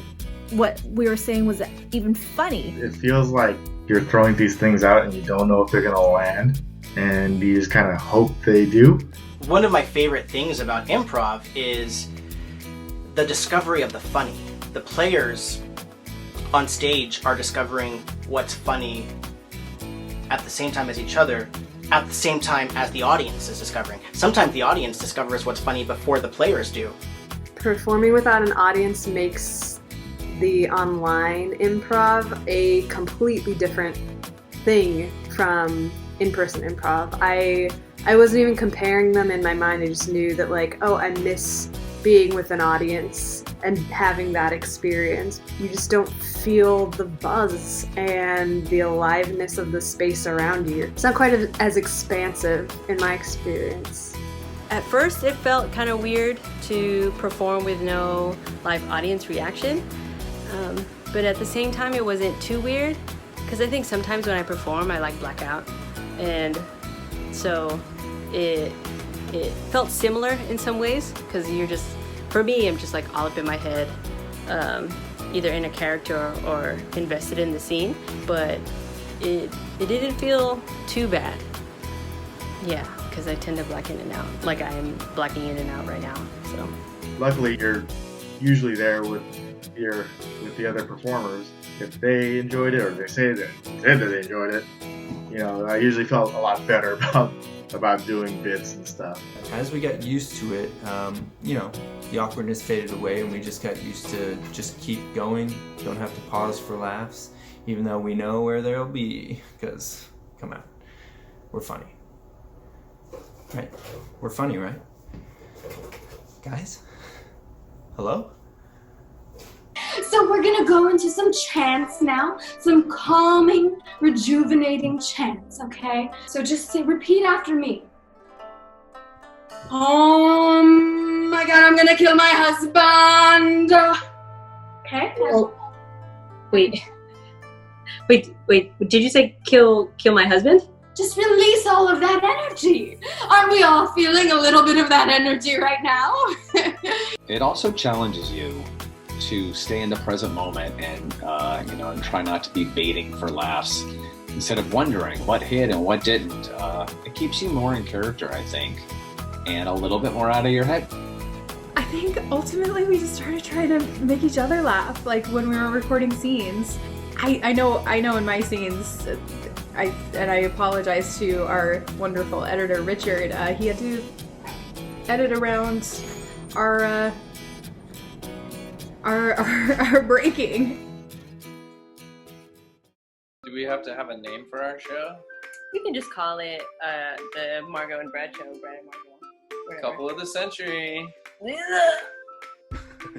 what we were saying was even funny. It feels like you're throwing these things out and you don't know if they're gonna land, and you just kind of hope they do. One of my favorite things about improv is the discovery of the funny. The players on stage are discovering what's funny at the same time as each other, at the same time as the audience is discovering. Sometimes the audience discovers what's funny before the players do. Performing without an audience makes the online improv a completely different thing from in-person improv. I wasn't even comparing them in my mind. I just knew that like, oh, I miss being with an audience and having that experience. You just don't feel the buzz and the aliveness of the space around you. It's not quite as expansive in my experience. At first it felt kind of weird to perform with no live audience reaction, but at the same time it wasn't too weird, because I think sometimes when I perform I like black out, and so it felt similar in some ways, because for me, I'm just like all up in my head, either in a character or invested in the scene, but it didn't feel too bad. Yeah, because I tend to black in and out, like I am blacking in and out right now, so. Luckily, you're usually there with the other performers. If they enjoyed it, or they say that they enjoyed it, I usually felt a lot better about doing bits and stuff. As we got used to it, the awkwardness faded away and we just got used to just keep going, don't have to pause for laughs, even though we know where they'll be, because, come on, we're funny. Right? We're funny, right? Guys? Hello? So we're gonna go into some chants now, some calming, rejuvenating chants, okay? So just repeat after me. Oh my God, I'm gonna kill my husband. Okay? Oh, wait. Did you say kill my husband? Just release all of that energy. Aren't we all feeling a little bit of that energy right now? It also challenges you to stay in the present moment and and try not to be baiting for laughs instead of wondering what hit and what didn't. It keeps you more in character, I think, and a little bit more out of your head. I think ultimately we just started trying to make each other laugh, like when we were recording scenes. I know in my scenes, I apologize to our wonderful editor Richard. He had to edit around our breaking. Do we have to have a name for our show? We can just call it the Margot and Brad show. Brad and Margot. Whatever. Couple of the century. A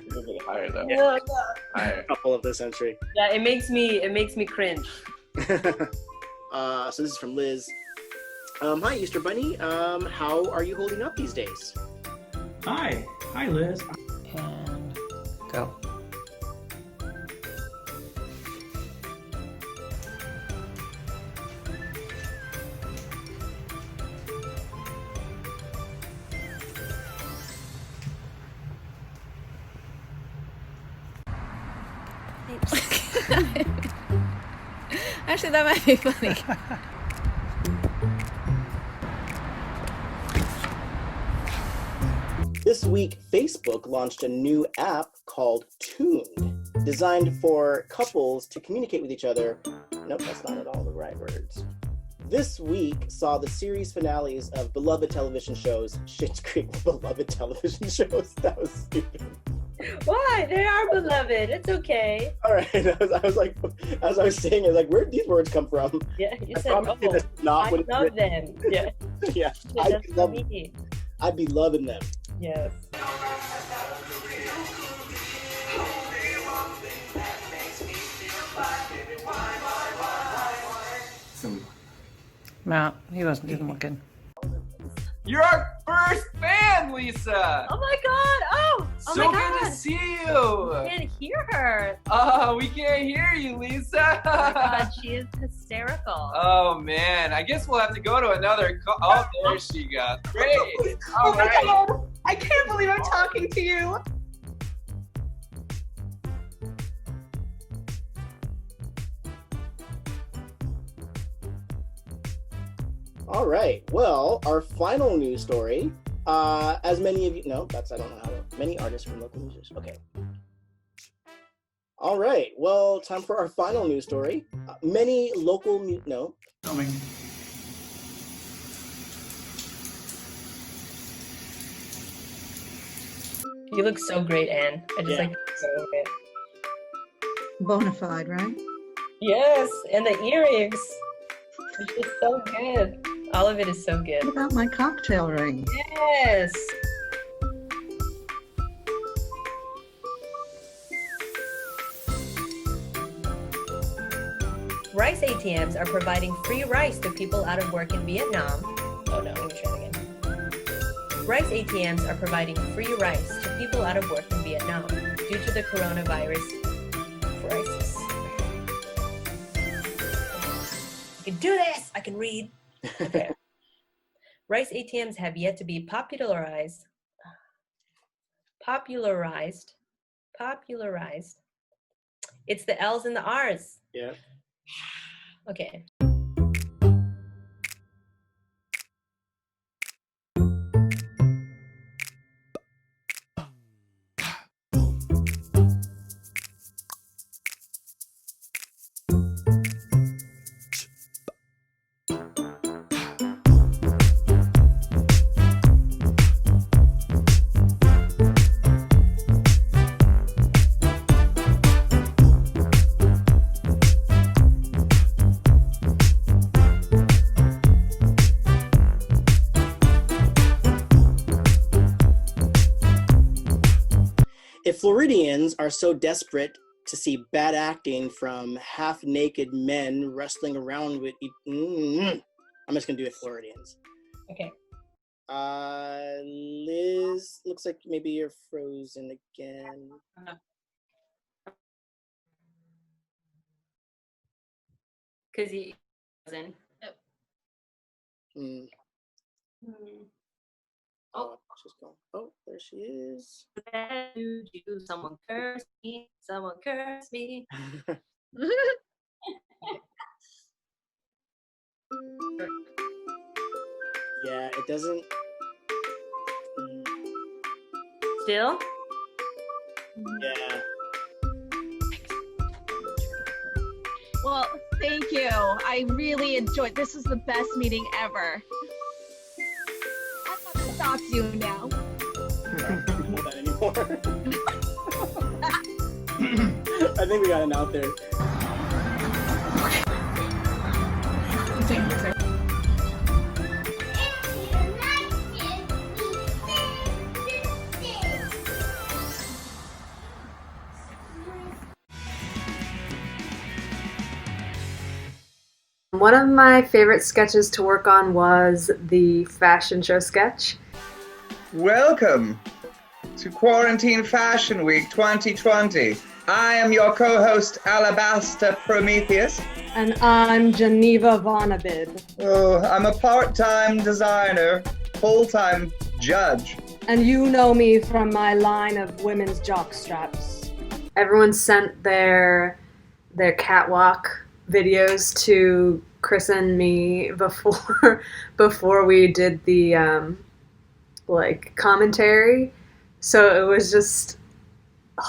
little bit higher though. Yeah. Higher. Couple of the century. Yeah, it makes me cringe. So this is from Liz. Hi, Easter Bunny. How are you holding up these days? Hi, Liz. And go. Actually, that might be funny. This week, Facebook launched a new app called Tuned, designed for couples to communicate with each other. Nope, that's not at all the right words. This week saw the series finales of beloved television shows. Schitt's Creek, beloved television shows. That was stupid. Why? They are beloved. It's okay. All right. I was like, as I was saying it, like, where did these words come from? Yeah, you I said, promise you that's not I what it's love written. them. Yeah. Yeah, That's me. I'd be loving them. Yes. No, he wasn't even looking. You're our first fan, Lisa! Oh my God! Oh So my God! good to see you! I can't hear her. Oh, we can't hear you, Lisa! Oh my God, she is hysterical. Oh man, I guess we'll have to go to another call. Oh, there she goes. Great! Oh my God! I can't believe I'm talking to you! All right. Well, our final news story, as many of you know, I don't know how to, many artists from local newsers. Okay. All right. Well, time for our final news story. Many local, Coming. You look so great, Anne. I just like so good. Bonafide, right? Yes, and the earrings. It's just so good. All of it is so good. What about my cocktail ring? Yes. Rice ATMs are providing free rice to people out of work in Vietnam. Oh no, let me try it again. Rice ATMs are providing free rice to people out of work in Vietnam due to the coronavirus crisis. I can do this! I can read. Okay. Rice ATMs have yet to be popularized. It's the L's and the R's. Yeah. Okay. Floridians are so desperate to see bad acting from half-naked men wrestling around with... I'm just gonna do it Floridians. Okay. Liz, looks like maybe you're frozen again. Because he wasn't. Oh, she's gone. Oh, there she is. Someone curse me. Someone curse me. Yeah, it doesn't. Still? Yeah. Well, thank you. I really enjoyed. This was the best meeting ever. I'm not gonna stop you now. Not that anymore. I think we got it out there. One of my favorite sketches to work on was the fashion show sketch. Welcome to Quarantine Fashion Week 2020. I am your co-host, Alabaster Prometheus. And I'm Geneva Vonabid. Oh, I'm a part-time designer, full-time judge. And you know me from my line of women's jock straps. Everyone sent their catwalk videos to Chris and me before we did the commentary. So it was just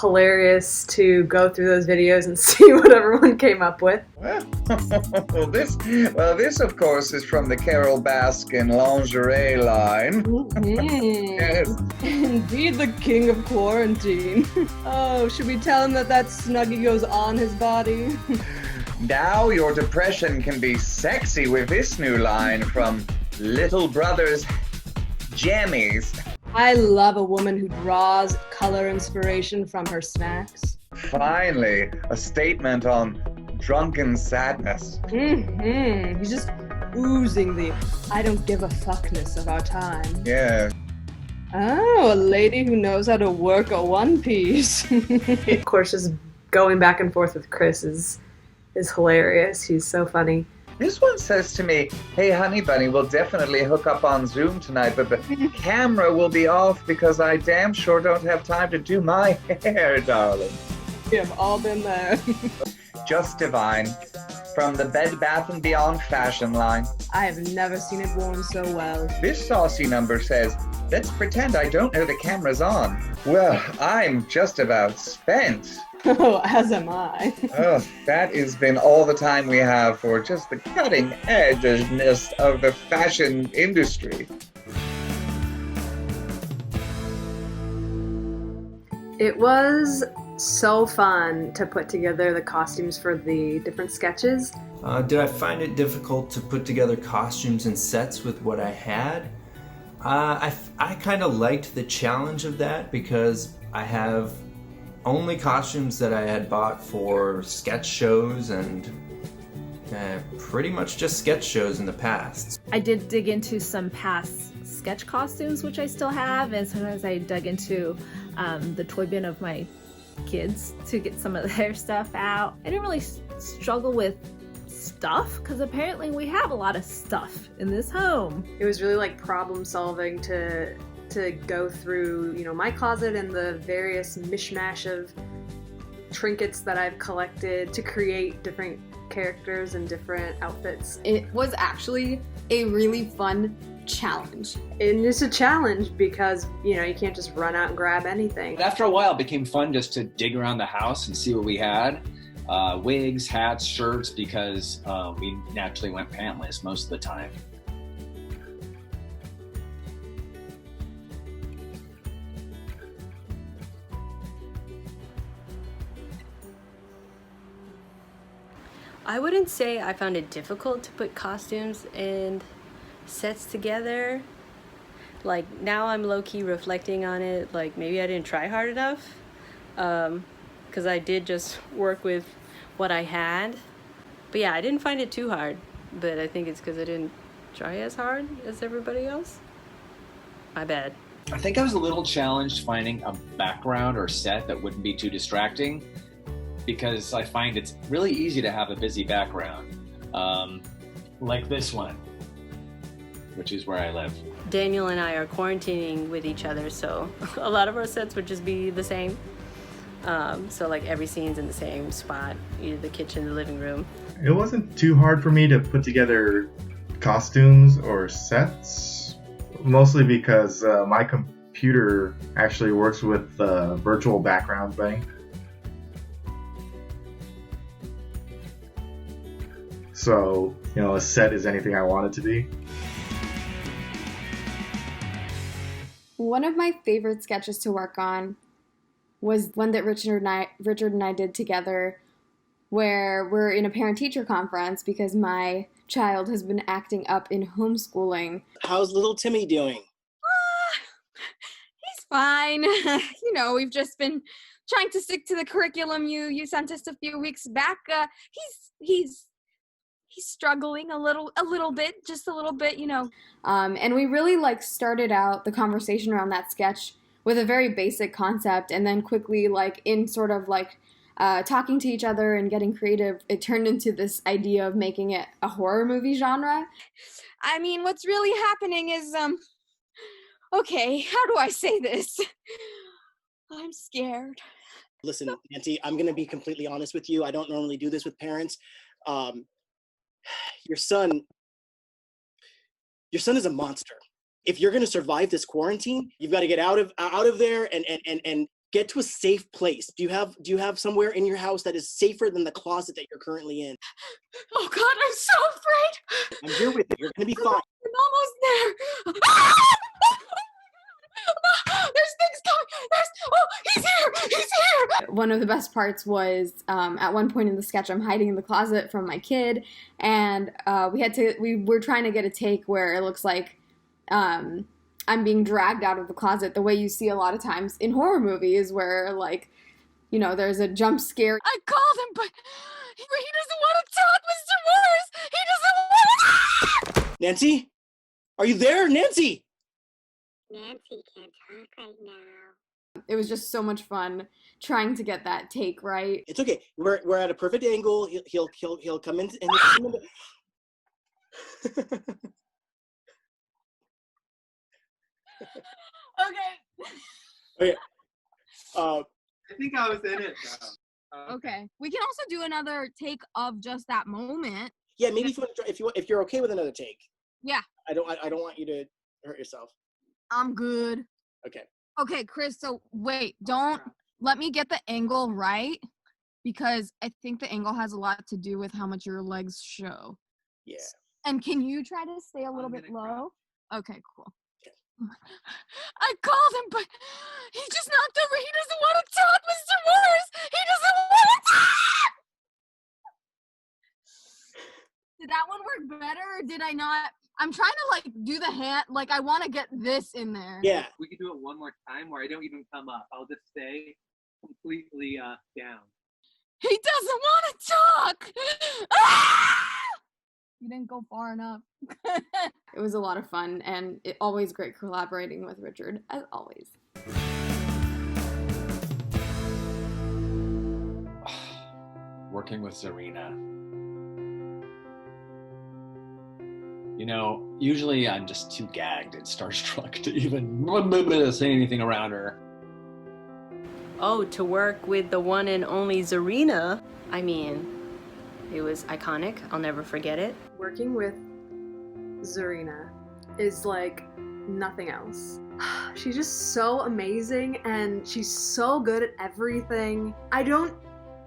hilarious to go through those videos and see what everyone came up with. This of course is from the Carol Baskin lingerie line. Yes. Indeed, the king of quarantine. Oh, should we tell him that Snuggie goes on his body? Now your depression can be sexy with this new line from Little Brother's Jammies. I love a woman who draws color inspiration from her snacks. Finally, a statement on drunken sadness. He's just oozing the I don't give a fuckness of our time. Yeah. Oh, a lady who knows how to work a one piece. Of course, just going back and forth with Chris is hilarious. He's so funny. This one says to me, hey honey bunny, we'll definitely hook up on Zoom tonight, but the camera will be off because I damn sure don't have time to do my hair, darling. We have all been there. Just divine. From the Bed Bath & Beyond fashion line. I have never seen it worn so well. This saucy number says, let's pretend I don't know the camera's on. Well, I'm just about spent. Oh, as am I. Oh, that has been all the time we have for just the cutting edgeness of the fashion industry. It was so fun to put together the costumes for the different sketches. Did I find it difficult to put together costumes and sets with what I had? I kind of liked the challenge of that because I have only costumes that I had bought for sketch shows and pretty much just sketch shows in the past. I did dig into some past sketch costumes, which I still have, and sometimes I dug into the toy bin of my kids to get some of their stuff out. I didn't really struggle with stuff because apparently we have a lot of stuff in this home. It was really like problem solving to go through, my closet and the various mishmash of trinkets that I've collected to create different characters and different outfits. It was actually a really fun challenge. And it's a challenge because, you can't just run out and grab anything. After a while, it became fun just to dig around the house and see what we had. Wigs, hats, shirts, because we naturally went pantless most of the time. I wouldn't say I found it difficult to put costumes and sets together. Like, now I'm low-key reflecting on it, like maybe I didn't try hard enough. because I did just work with what I had. But yeah, I didn't find it too hard, but I think it's because I didn't try as hard as everybody else. My bad. I think I was a little challenged finding a background or set that wouldn't be too distracting, because I find it's really easy to have a busy background, like this one, which is where I live. Daniel and I are quarantining with each other, so a lot of our sets would just be the same. So like every scene's in the same spot, either the kitchen, the living room. It wasn't too hard for me to put together costumes or sets, mostly because my computer actually works with the virtual background thing. So, a set is anything I want it to be. One of my favorite sketches to work on was one that Richard and I did together, where we're in a parent-teacher conference because my child has been acting up in homeschooling. How's little Timmy doing? He's fine. We've just been trying to stick to the curriculum you sent us a few weeks back. He's struggling a little bit. And we really started out the conversation around that sketch with a very basic concept, and then quickly in sort of talking to each other and getting creative, it turned into this idea of making it a horror movie genre. I mean, what's really happening is, okay, how do I say this? I'm scared. Listen, Nancy, I'm going to be completely honest with you. I don't normally do this with parents. Your son is a monster. If you're going to survive this quarantine, you've got to get out of there and get to a safe place. Do you have somewhere in your house that is safer than the closet that you're currently in? Oh God, I'm so afraid. I'm here with you. You're going to be fine. I'm almost there. There's things coming. He's here. One of the best parts was at one point in the sketch, I'm hiding in the closet from my kid, and we were trying to get a take where it looks like I'm being dragged out of the closet the way you see a lot of times in horror movies where there's a jump scare. I called him, but he doesn't want to talk, Mr. Morris. He doesn't want to. Nancy? Are you there? Nancy! Nancy can't talk right now. It was just so much fun trying to get that take right. It's okay. We're at a perfect angle. He'll come in and Okay. I think I was in it though. Okay. We can also do another take of just that moment. Yeah, maybe if you're okay with another take. Yeah. I don't want you to hurt yourself. I'm good. Okay. Okay, Chris, so wait, don't let me get the angle right, because I think the angle has a lot to do with how much your legs show. Yeah. And can you try to stay a little bit low? Okay, cool. I called him, but he just knocked over. He doesn't want to talk, Mr. Morris. He doesn't want to talk. Did that one work better, or did I not? I'm trying to do the hand, I want to get this in there. Yeah. We could do it one more time where I don't even come up. I'll just stay completely down. He doesn't want to talk. Ah! You didn't go far enough. It was a lot of fun, and always great collaborating with Richard, as always. Working with Zarina. Usually I'm just too gagged and starstruck to even say anything around her. Oh, to work with the one and only Zarina. I mean, it was iconic. I'll never forget it. Working with Zarina is like nothing else. She's just so amazing, and she's so good at everything. I don't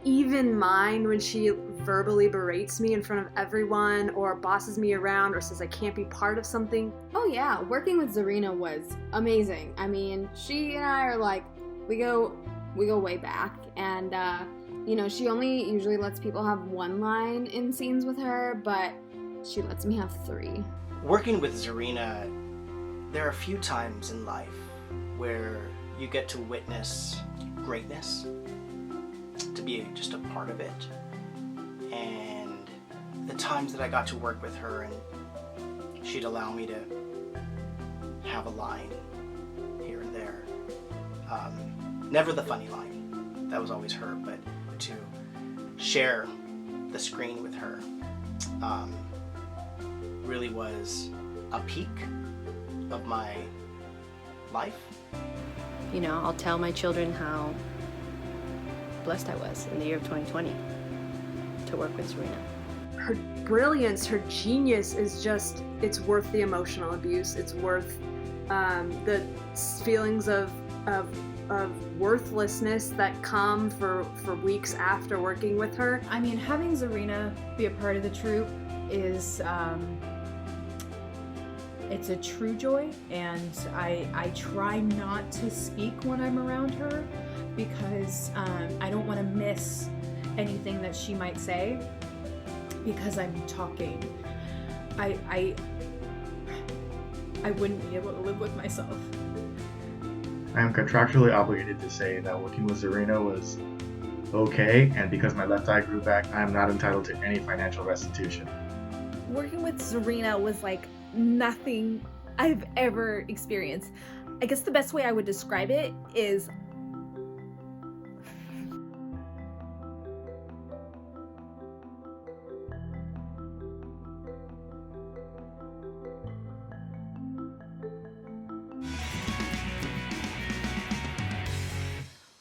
even mind when she verbally berates me in front of everyone, or bosses me around, or says I can't be part of something. Oh yeah, working with Zarina was amazing. I mean, she and I are we go way back, and she only usually lets people have one line in scenes with her, but she lets me have 3. Working with Zarina, there are a few times in life where you get to witness greatness, to be just a part of it. And the times that I got to work with her and she'd allow me to have a line here and there. Never the funny line, that was always her, but to share the screen with her really was a peak of my life. You know, I'll tell my children how blessed I was in the year of 2020 to work with Serena. Her brilliance, her genius is just, it's worth the emotional abuse. It's worth the feelings of worthlessness that come for weeks after working with her. I mean, having Serena be a part of the troupe is, it's a true joy, and I try not to speak when I'm around her because I don't want to miss anything that she might say because I'm talking. I wouldn't be able to live with myself. I am contractually obligated to say that working with Serena was okay, and because my left eye grew back, I am not entitled to any financial restitution. Working with Serena was like nothing I've ever experienced. I guess the best way I would describe it is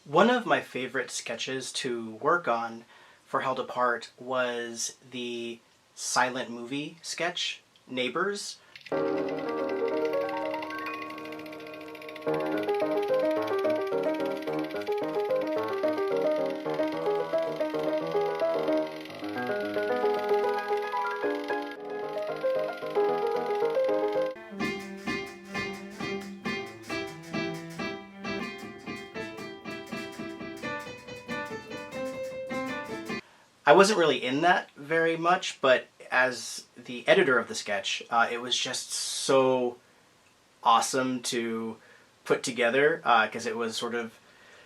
one of my favorite sketches to work on for Held Apart was the silent movie sketch, Neighbors. I wasn't really in that very much, but as the editor of the sketch, it was just so awesome to put together because it was sort of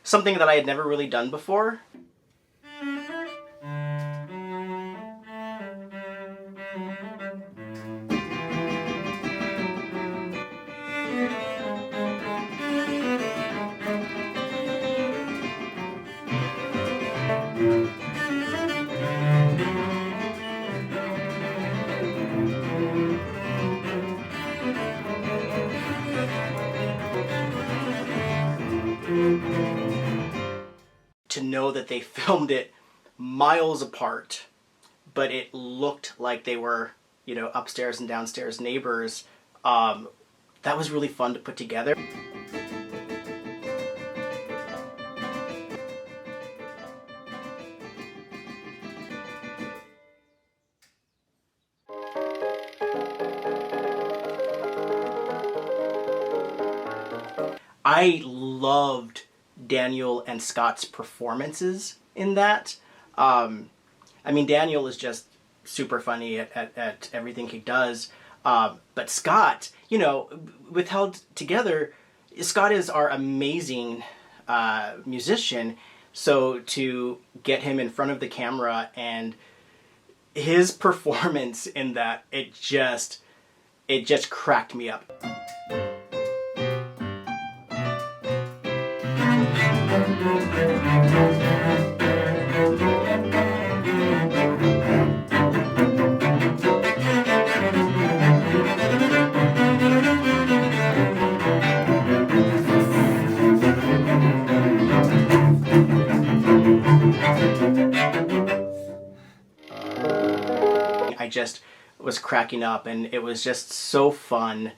something that I had never really done before. To know that they filmed it miles apart, but it looked like they were, you know, upstairs and downstairs neighbors, that was really fun to put together. I loved Daniel and Scott's performances in that. I mean, Daniel is just super funny at everything he does. But Scott, you know, with Held Together, Scott is our amazing musician. So to get him in front of the camera and his performance in that, it just cracked me up. I just was cracking up, and it was just so fun.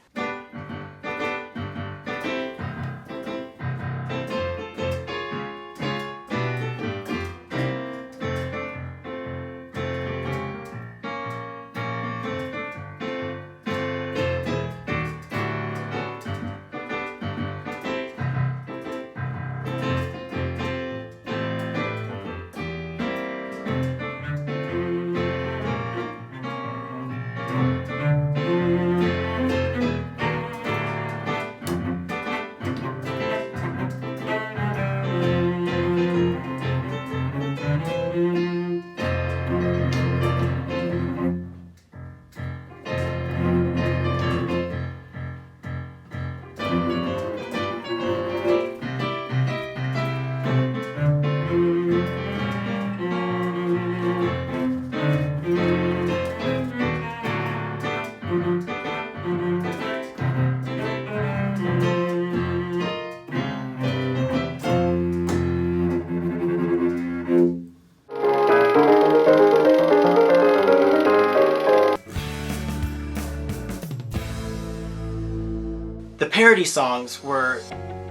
parody songs were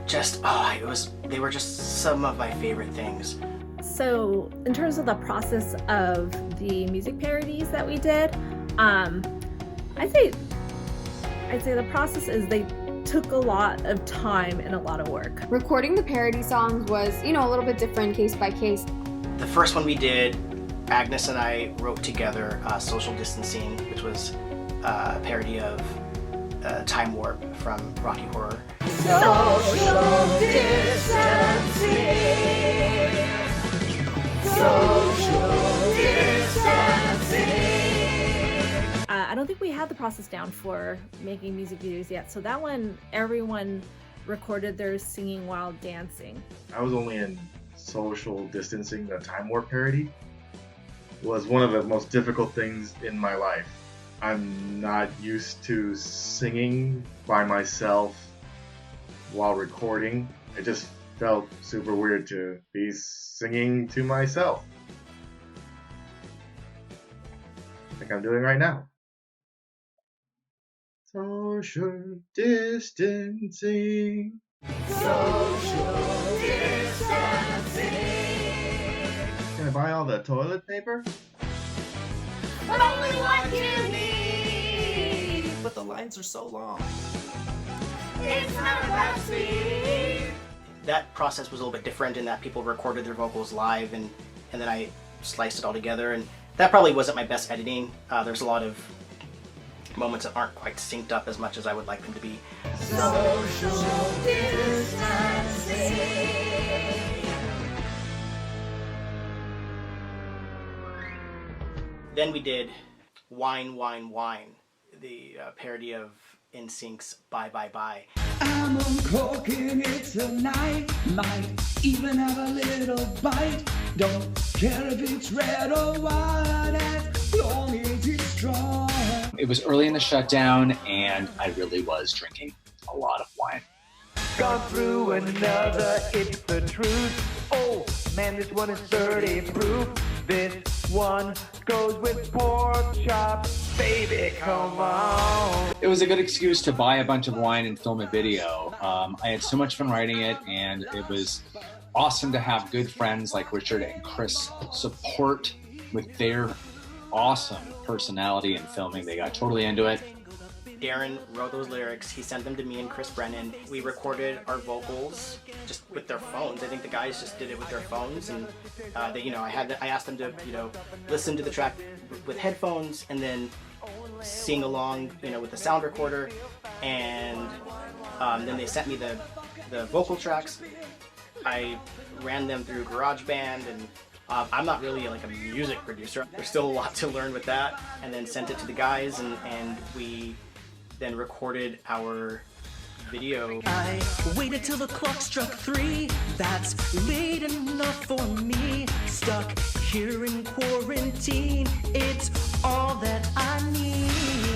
just, they were just some of my favorite things. So in terms of the process of the music parodies that we did, I'd say the process is they took a lot of time and a lot of work. Recording the parody songs was, a little bit different case by case. The first one we did, Agnes and I wrote together Social Distancing, which was a parody of Time Warp from Rocky Horror. Social distancing. Social distancing. I don't think we had the process down for making music videos yet, so that one, everyone recorded their singing while dancing. I was only in Social Distancing, the Time Warp parody. It was one of the most difficult things in my life. I'm not used to singing by myself while recording. It just felt super weird to be singing to myself, like I'm doing right now. Social distancing. Social distancing. Can I buy all the toilet paper? But only what you need. But the lines are so long. It's not about speed. That process was a little bit different in that people recorded their vocals live and then I sliced it all together, and that probably wasn't my best editing. There's a lot of moments that aren't quite synced up as much as I would like them to be. Social distancing. Then we did Wine, Wine, Wine, the parody of NSYNC's Bye, Bye, Bye. I'm uncorking it tonight. Might even have a little bite. Don't care if it's red or white, as long as it's strong. It was early in the shutdown, and I really was drinking a lot of wine. Gone through another, it's the truth. Oh man, this one is 30 proof. This one goes with pork chops. Baby, come on. It was a good excuse to buy a bunch of wine and film a video. I had so much fun writing it, and it was awesome to have good friends like Richard and Chris support with their awesome personality and filming. They got totally into it. Darren wrote those lyrics. He sent them to me and Chris Brennan. We recorded our vocals just with their phones. I think the guys just did it with their phones, and I asked them to listen to the track with headphones and then sing along with the sound recorder, and then they sent me the vocal tracks. I ran them through GarageBand, and I'm not really like a music producer. There's still a lot to learn with that, and then sent it to the guys, and we then recorded our video. I waited till the clock struck 3. That's late enough for me. Stuck here in quarantine. It's all that I need.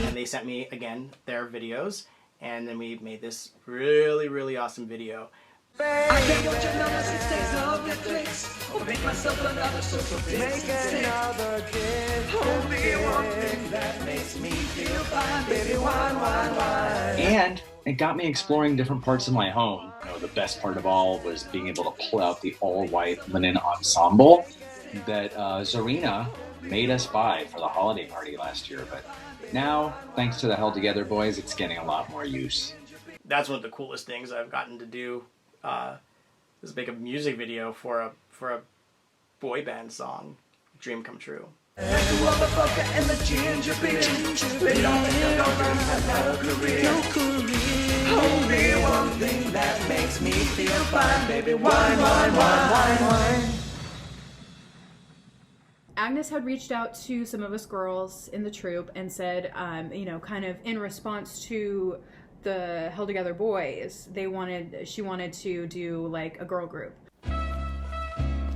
And they sent me again their videos, and then we made this really, really awesome video. I can go to another 6 days of Netflix, or make myself another social distance. Make another distance. Only one thing that makes me feel fine, baby, wine, wine, wine. And it got me exploring different parts of my home. The best part of all was being able to pull out the all-white linen ensemble that Zarina made us buy for the holiday party last year. But now, thanks to the Held Together boys, it's getting a lot more use. That's one of the coolest things I've gotten to do. Is make a music video for a boy band song, Dream Come True. And the motherfucker and the ginger bitch, they don't have no career. Only one thing that makes me feel fine, baby, wine, wine, wine, wine, wine. Agnes had reached out to some of us girls in the troupe and said, kind of in response to the Held Together boys, she wanted to do like a girl group.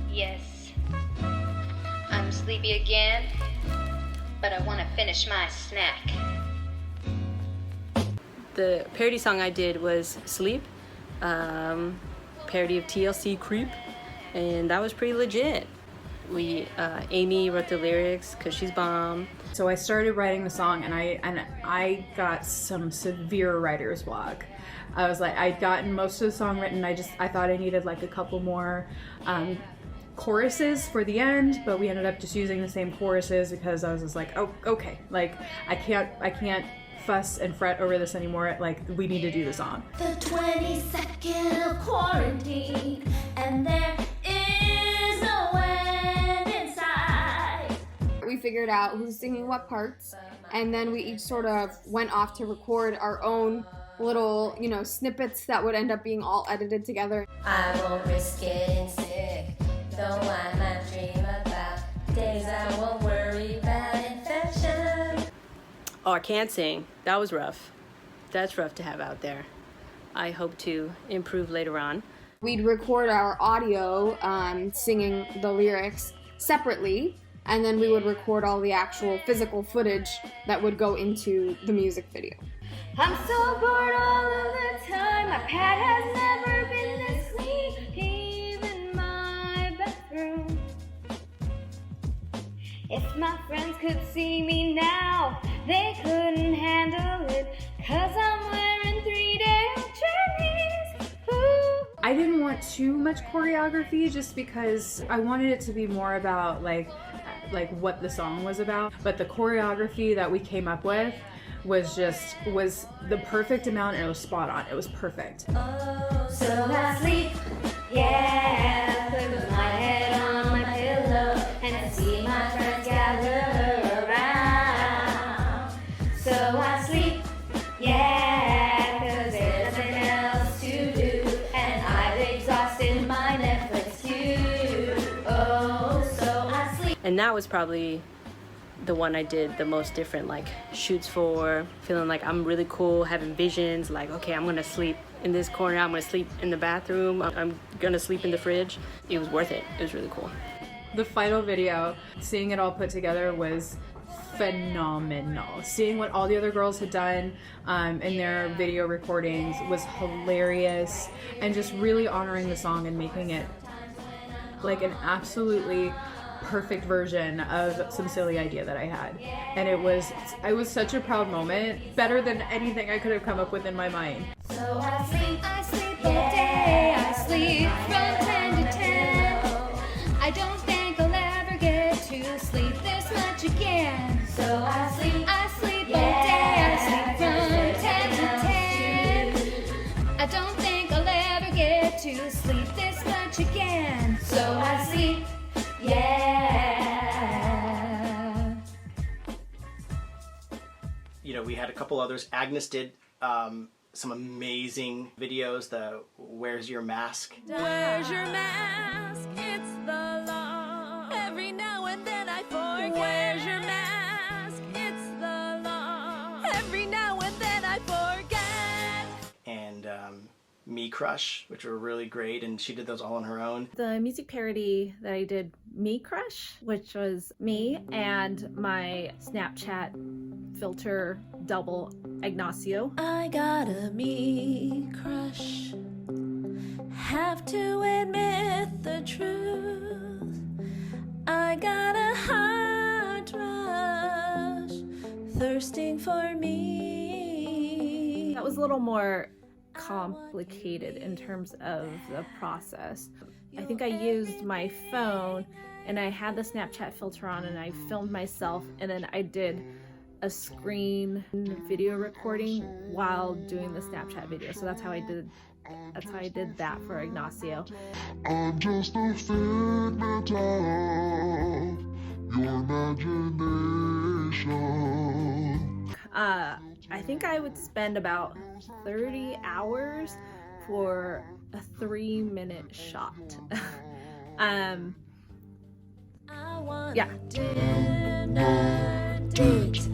Yes, I'm sleepy again, but I want to finish my snack. The parody song I did was Sleep, parody of TLC Creep, and that was pretty legit. Amy wrote the lyrics because she's bomb. So I started writing the song, and I got some severe writer's block. I was like, I'd gotten most of the song written. I thought I needed like a couple more choruses for the end, but we ended up just using the same choruses because I was just like, oh, okay, like I can't fuss and fret over this anymore. Like, we need to do the song. The 22nd of quarantine, and there is no end in sight. We figured out who's singing what parts, and then we each sort of went off to record our own little, you know, snippets that would end up being all edited together. I won't risk getting sick, though I might dream about days I won't worry about infection. Oh, I can't sing. That was rough. That's rough to have out there. I hope to improve later on. We'd record our audio singing the lyrics separately, and then we would record all the actual physical footage that would go into the music video. I'm so bored all of the time. My pad has never been this clean, even my bathroom. If my friends could see me now, they couldn't handle it, 'cause I'm wearing 3-day journeys. Ooh. I didn't want too much choreography just because I wanted it to be more about like what the song was about. But the choreography that we came up with was the perfect amount, and it was spot on. It was perfect. Oh, so I sleep, yeah, put my head on my pillow and see my friends gather around. So I sleep, yeah, 'cause there's nothing else to do, and I've exhausted my Netflix queue. Oh, so I sleep. And that was probably the one I did the most different, like shoots for, feeling like I'm really cool, having visions, like, okay, I'm gonna sleep in this corner, I'm gonna sleep in the bathroom, I'm gonna sleep in the fridge. It was worth it. It was really cool. The final video, seeing it all put together was phenomenal. Seeing what all the other girls had done in their video recordings was hilarious, and just really honoring the song and making it like an absolutely perfect version of some silly idea that I had. And it was such a proud moment, better than anything I could have come up with in my mind. So I sleep all day, I sleep from 10 to 10. I don't think I'll ever get to sleep this much again. So I sleep all day, I sleep from 10 to 10. I don't think I'll ever get to sleep this much again. So I sleep, yeah. You know, we had a couple others. Agnes did some amazing videos. The Where's Your Mask? Where's your mask? It's the law. Every now and then I forget. Where's your mask? It's the law. Every now and then I forget. And Me Crush, which were really great, and she did those all on her own. The music parody that I did, Me Crush, which was me and my Snapchat filter double Ignacio. I got a me crush. Have to admit the truth. I got a heart rush, thirsting for me. That was a little more complicated in terms of the process. I think I used my phone and I had the Snapchat filter on and I filmed myself, and then I did a screen video recording while doing the Snapchat video. So that's how I did that for Ignacio. I'm just a figment of your imagination. I think I would spend about 30 hours for a 3-minute shot. Yeah. Dinner date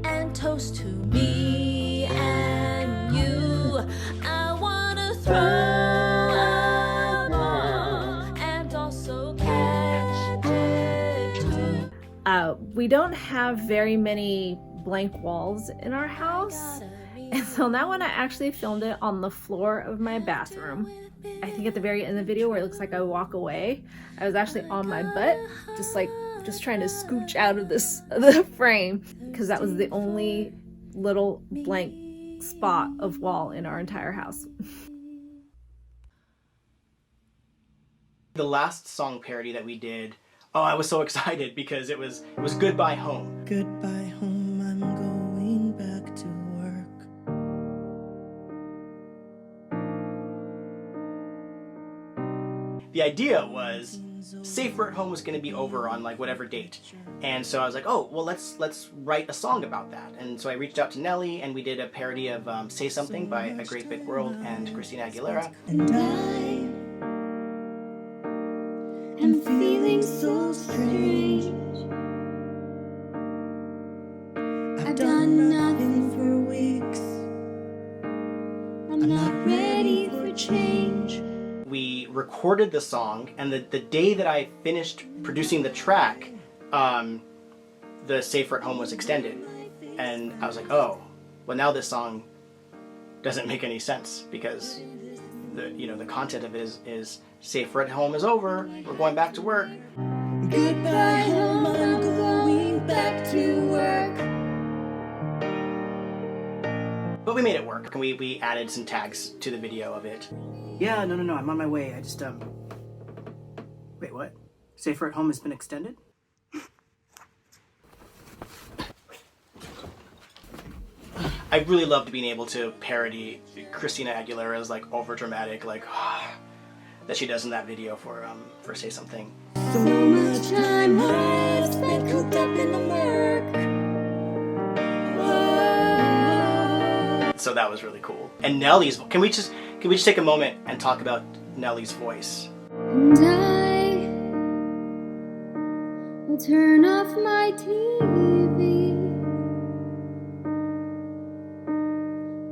and toast to me and you. I wanna throw a ball and also catch it too. We don't have very many blank walls in our house, and so that one I actually filmed it on the floor of my bathroom. I think at the very end of the video where it looks like I walk away, I was actually on my butt, just trying to scooch out of the frame, because that was the only little blank spot of wall in our entire house. The last song parody that we did, oh, I was so excited because it was Goodbye Home. Goodbye home, I'm going back to work. The idea was Safer at Home was going to be over on like whatever date. And so I was like, oh, well, let's write a song about that. And so I reached out to Nelly and we did a parody of Say Something by A Great Big World and Christina Aguilera. And I'm feeling so strange. I've done nothing for weeks. I'm not ready for change. We recorded the song, and the day that I finished producing the track, the Safer at Home was extended. And I was like, oh, well now this song doesn't make any sense because the content of it is Safer at Home is over, we're going back to work. Goodbye home, I'm going back to work. But we made it work, and we added some tags to the video of it. Yeah, no, I'm on my way. I just, wait, what? Safer at Home has been extended? I really loved being able to parody Christina Aguilera's, like, overdramatic, like, that she does in that video for Say Something. So much time I've spent cooped up in the murk. So that was really cool. And Nelly's, can we just take a moment and talk about Nelly's voice? And I will turn off my TV,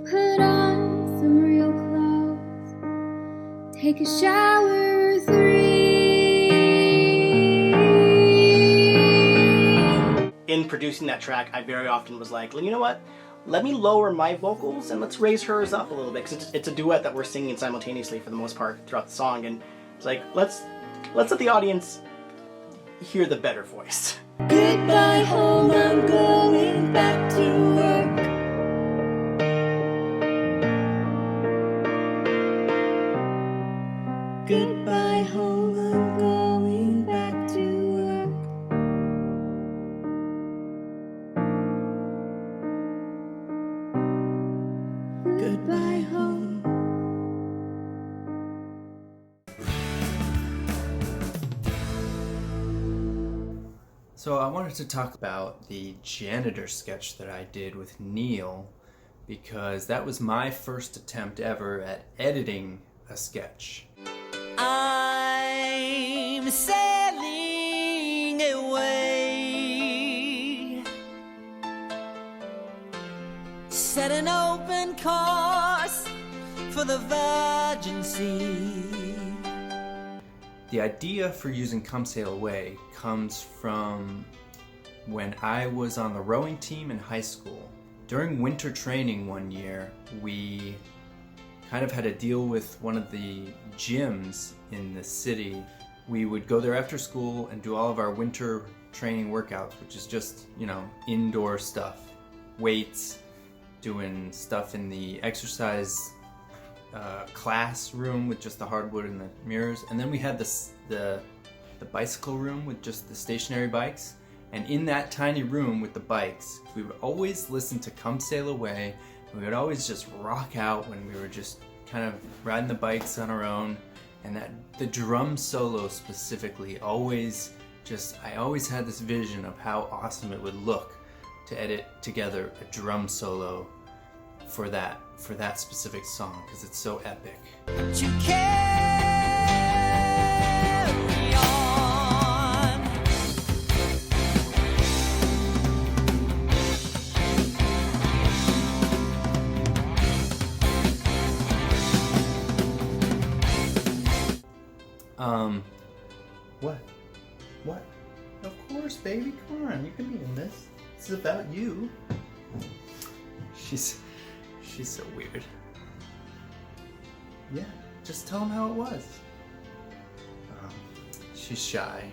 put on some real clothes, take a shower or 3. In producing that track, I very often was like, you know what? Let me lower my vocals and let's raise hers up a little bit, because it's a duet that we're singing simultaneously for the most part throughout the song, and it's like, let's let the audience hear the better voice. Goodbye home, I'm going back to work. Goodbye home, I'm going back to work. Goodbye home. So I wanted to talk about the janitor sketch that I did with Neil, because that was my first attempt ever at editing a sketch. I'm sailing away, set an open course for the Virgin Sea. The idea for using Come Sail Away comes from when I was on the rowing team in high school. During winter training one year, we kind of had to deal with one of the gyms in the city. We would go there after school and do all of our winter training workouts, which is just, indoor stuff. Weights, doing stuff in the exercise classroom with just the hardwood and the mirrors. And then we had the bicycle room with just the stationary bikes. And in that tiny room with the bikes, we would always listen to Come Sail Away. We would always just rock out when we were just kind of riding the bikes on our own. And the drum solo specifically I always had this vision of how awesome it would look to edit together a drum solo for that specific song, because it's so epic. But you carry on. What? Of course, baby, come on, you can be in this. This is about you. She's so weird. Yeah, just tell him how it was. She's shy.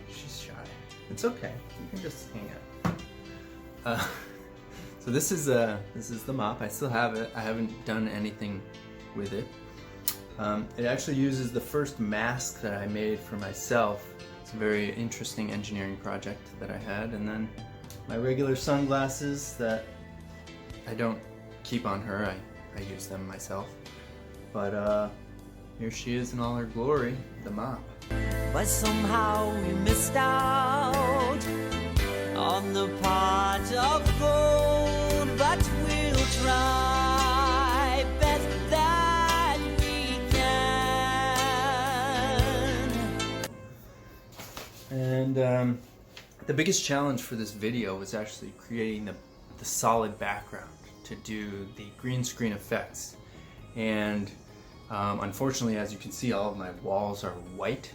It's okay. You can just hang out. So So this is the mop. I still have it. I haven't done anything with it. It actually uses the first mask that I made for myself. It's a very interesting engineering project that I had. And then my regular sunglasses that I don't keep on her. I use them myself. But here she is in all her glory, the mop. But somehow we missed out on the pot of gold. But we'll try best that we can. And the biggest challenge for this video was actually creating the solid background to do the green screen effects. And unfortunately, as you can see, all of my walls are white,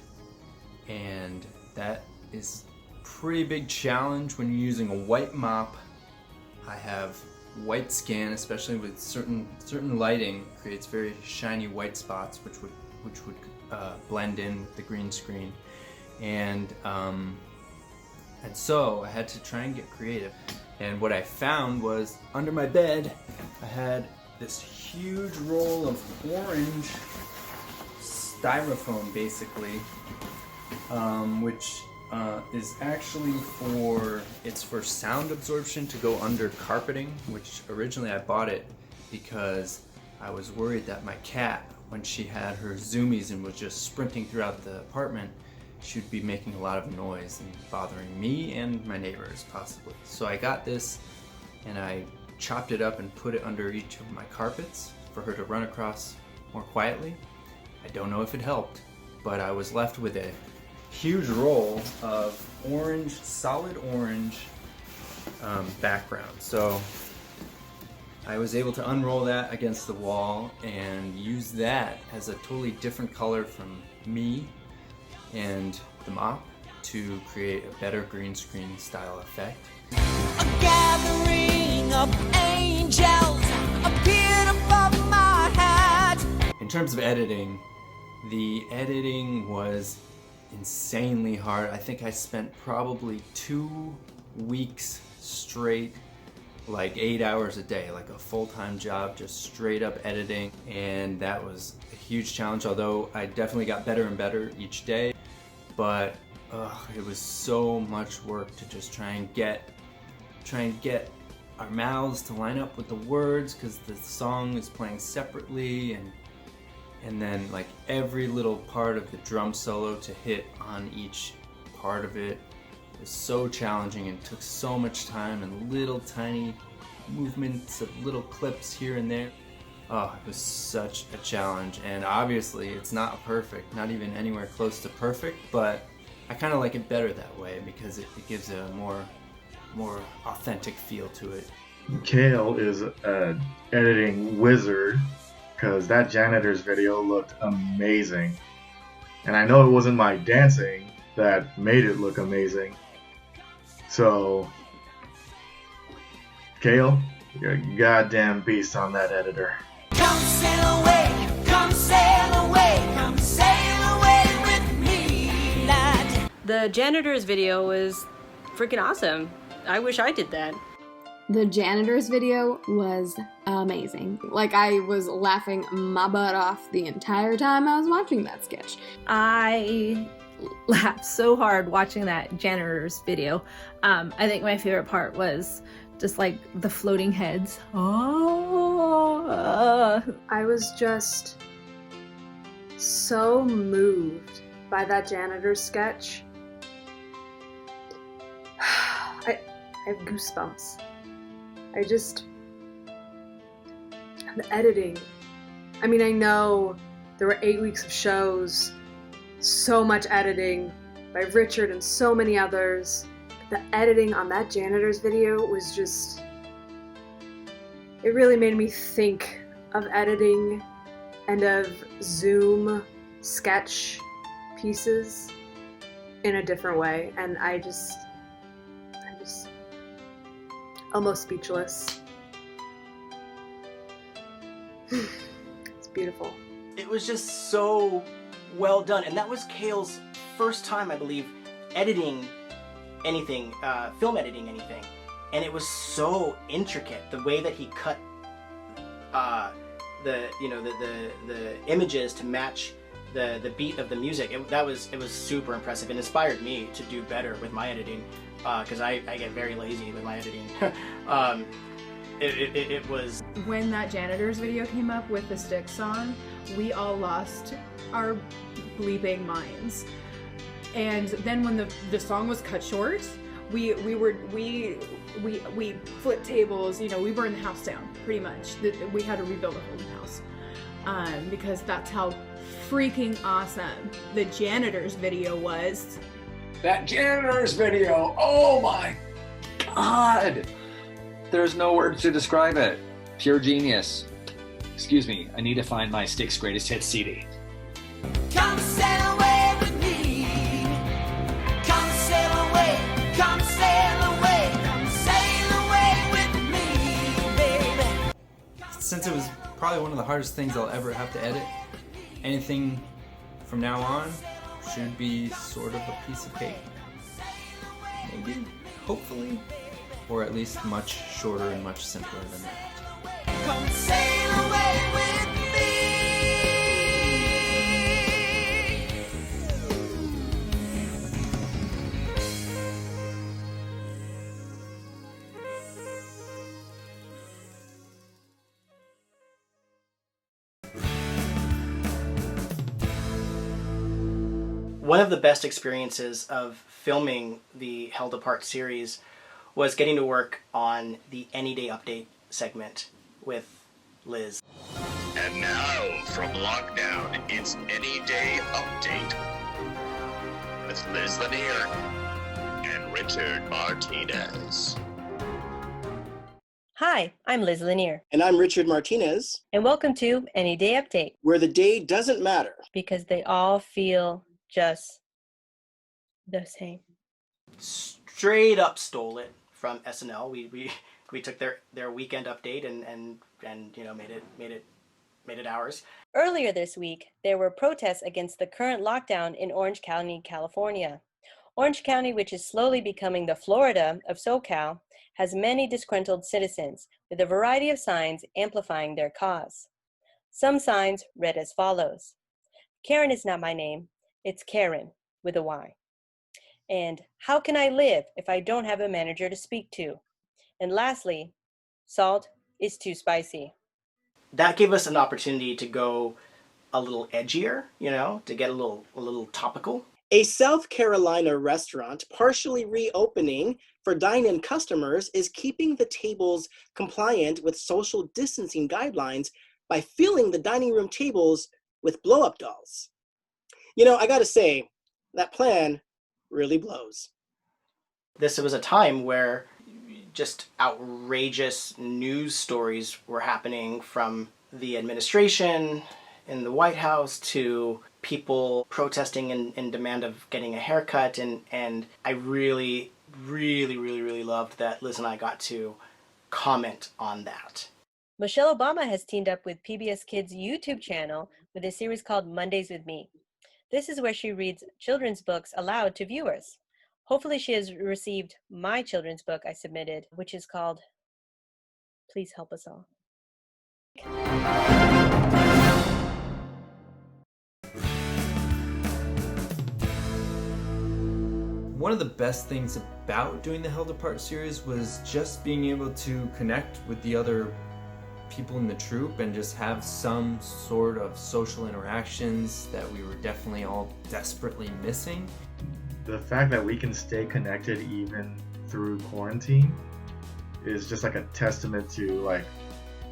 and that is a pretty big challenge when you're using a white mop. I have white skin, especially with certain lighting, creates very shiny white spots, which would blend in with the green screen, and so I had to try and get creative. And what I found was under my bed, I had this huge roll of orange styrofoam, basically, which is actually for sound absorption to go under carpeting, which originally I bought it because I was worried that my cat, when she had her zoomies and was just sprinting throughout the apartment, she'd be making a lot of noise and bothering me and my neighbors possibly. So I got this and I chopped it up and put it under each of my carpets for her to run across more quietly. I don't know if it helped, but I was left with a huge roll of orange, solid orange background. So I was able to unroll that against the wall and use that as a totally different color from me and the mop to create a better green screen style effect. A gathering of angels appeared above my head. In terms of editing, the editing was insanely hard. I think I spent probably 2 weeks straight, like 8 hours a day, like a full-time job, just straight up editing. And that was a huge challenge, although I definitely got better and better each day. But it was so much work to just try and get our mouths to line up with the words, because the song is playing separately, and then like every little part of the drum solo to hit on each part of it was so challenging and took so much time, and little tiny movements of little clips here and there. Oh, it was such a challenge, and obviously it's not perfect, not even anywhere close to perfect, but I kind of like it better that way because it gives a more authentic feel to it. Kale is an editing wizard because that janitor's video looked amazing. And I know it wasn't my dancing that made it look amazing. So, Kale, you're a goddamn beast on that editor. Come sail away, come sail away, come sail away with me, lad. The janitor's video was freaking awesome. I wish I did that. The janitor's video was amazing. Like, I was laughing my butt off the entire time I was watching that sketch. I laughed so hard watching that janitor's video. I think my favorite part was just like the floating heads. I was just so moved by that janitor sketch. I have goosebumps. The editing. I mean, I know there were 8 weeks of shows, so much editing by Richard and so many others. The editing on that janitor's video was just, it really made me think of editing and of Zoom sketch pieces in a different way, and I'm just almost speechless. It's beautiful. It was just so well done, and that was Kale's first time, I believe, editing anything, film editing anything. and it was so intricate. The way that he cut the images to match the beat of the music, it was super impressive and inspired me to do better with my editing, because I get very lazy with my editing. It was... When that Janitors video came up with the Stick song, we all lost our bleeping minds. And then when the song was cut short, we flipped tables, you know, we burned the house down, pretty much. We had to rebuild the whole house. Because that's how freaking awesome the Janitors video was. That Janitors video, oh my God! There's no words to describe it. Pure genius. Excuse me, I need to find my Styx Greatest Hits CD. Come sail away with me. Come sail away. Come sail away. Come sail away with me, baby. Since it was probably one of the hardest things I'll ever have to edit, anything from now on should be sort of a piece of cake. Maybe, hopefully, or at least much shorter and much simpler than that. Come sail away with me. One of the best experiences of filming the Held Apart series was getting to work on the Any Day Update segment with Liz. And now, from lockdown, it's Any Day Update with Liz Lanier and Richard Martinez. Hi, I'm Liz Lanier. And I'm Richard Martinez. And welcome to Any Day Update, where the day doesn't matter. because they all feel just the same. Straight up stole it from SNL. We took their weekend update and you know made it ours. Earlier this week, there were protests against the current lockdown in Orange County, California. Orange County, which is slowly becoming the Florida of SoCal, has many disgruntled citizens with a variety of signs amplifying their cause. Some signs read as follows: Karen is not my name, it's Karen with a Y. And how can I live if I don't have a manager to speak to? And lastly, salt is too spicy. That gave us an opportunity to go a little edgier, you know, to get a little topical. A South Carolina restaurant partially reopening for dine-in customers is keeping the tables compliant with social distancing guidelines by filling the dining room tables with blow-up dolls. You know, I gotta say, that plan really blows. This was a time where just outrageous news stories were happening from the administration in the White House to people protesting in demand of getting a haircut, and I really loved that Liz and I got to comment on that. Michelle Obama has teamed up with PBS Kids' YouTube channel with a series called Mondays with Me. This is where she reads children's books aloud to viewers. Hopefully she has received my children's book I submitted, which is called Please Help Us All. One of the best things about doing the Held Apart series was just being able to connect with the other people in the troupe and just have some sort of social interactions that we were definitely all desperately missing. The fact that we can stay connected even through quarantine is just like a testament to like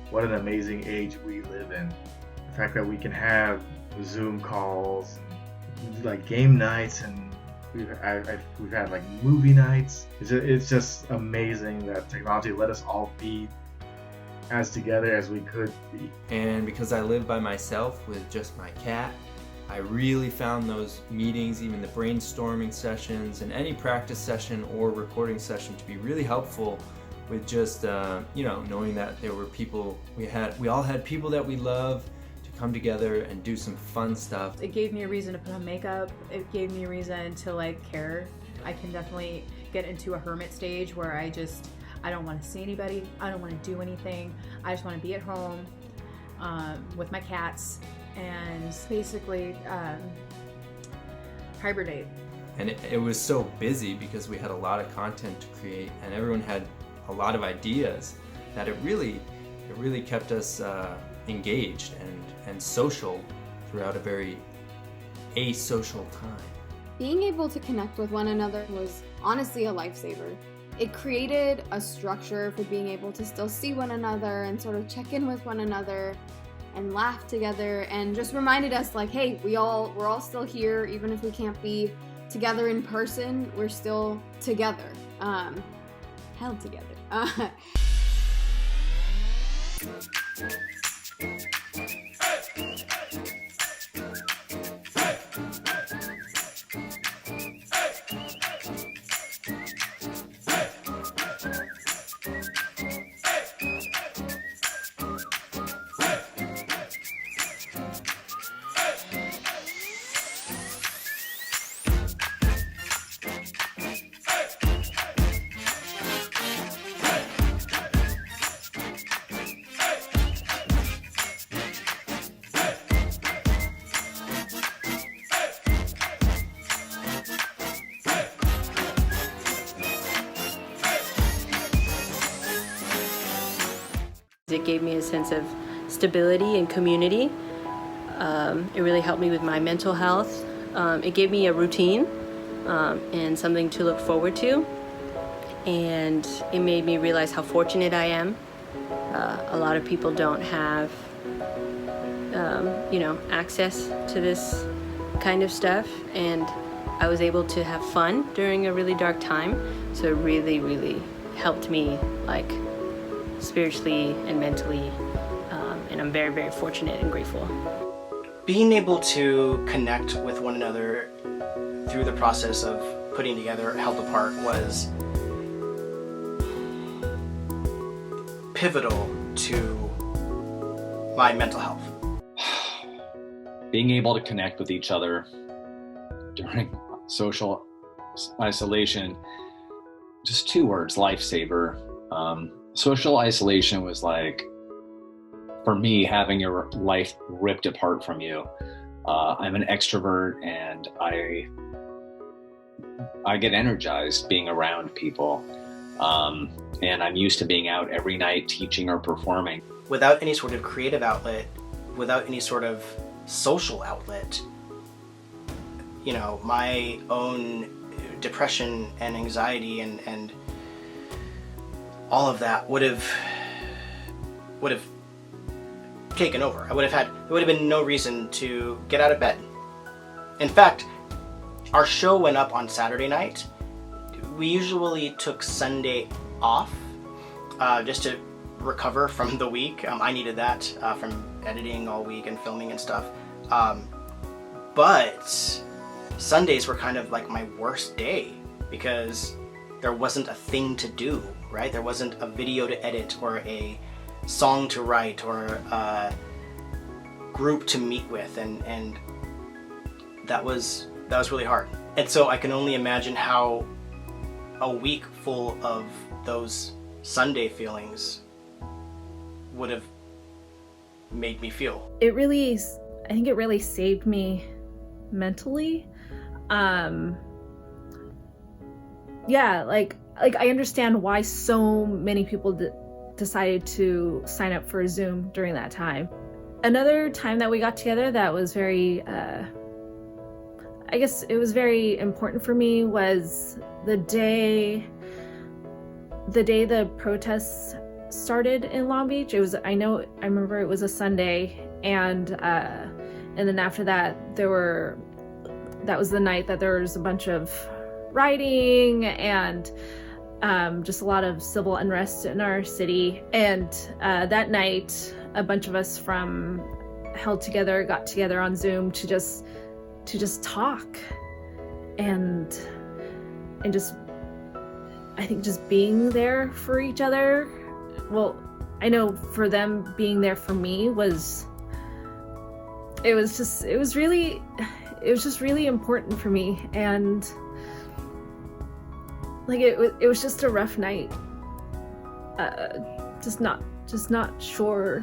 what an amazing age we live in. The fact that we can have Zoom calls, like game nights, and we've had like movie nights. It's just amazing that technology let us all be as together as we could be. And because I live by myself with just my cat, I really found those meetings, even the brainstorming sessions and any practice session or recording session, to be really helpful with just knowing that there were people we all had people that we love to come together and do some fun stuff. It gave me a reason to put on makeup. It gave me a reason to care. I can definitely get into a hermit stage where I don't want to see anybody. I don't want to do anything. I just want to be at home with my cats and basically hibernate. And it was so busy because we had a lot of content to create and everyone had a lot of ideas that it really kept us engaged and social throughout a very asocial time. Being able to connect with one another was honestly a lifesaver. It created a structure for being able to still see one another and sort of check in with one another and laugh together, and just reminded us like, hey, we're all still here, even if we can't be together in person, we're still together, held together. It gave me a sense of stability and community. It really helped me with my mental health. It gave me a routine and something to look forward to. And it made me realize how fortunate I am. A lot of people don't have, access to this kind of stuff. And I was able to have fun during a really dark time. So it really, really helped me, like, spiritually and mentally, and I'm very, very fortunate and grateful. Being able to connect with one another through the process of putting together Held Apart was pivotal to my mental health. Being able to connect with each other during social isolation, just 2 words, lifesaver. Social isolation was like, for me, having your life ripped apart from you. I'm an extrovert and I get energized being around people. And I'm used to being out every night teaching or performing. Without any sort of creative outlet, without any sort of social outlet, my own depression and anxiety and all of that would have taken over. There would have been no reason to get out of bed. In fact, our show went up on Saturday night. We usually took Sunday off just to recover from the week. I needed that from editing all week and filming and stuff. But Sundays were kind of like my worst day because there wasn't a thing to do, right? There wasn't a video to edit or a song to write or a group to meet with, and that was really hard. And so I can only imagine how a week full of those Sunday feelings would have made me feel. I think it really saved me mentally. I understand why so many people decided to sign up for Zoom during that time. Another time that we got together that was very, I guess it was very important for me was the day the protests started in Long Beach. I remember it was a Sunday, and then after that that was the night that there was a bunch of rioting and just a lot of civil unrest in our city. And that night, a bunch of us from got together on Zoom to just talk and just, I think, just being there for each other. Well, I know for them, being there for me was just really important for me. And like it was just a rough night, just not sure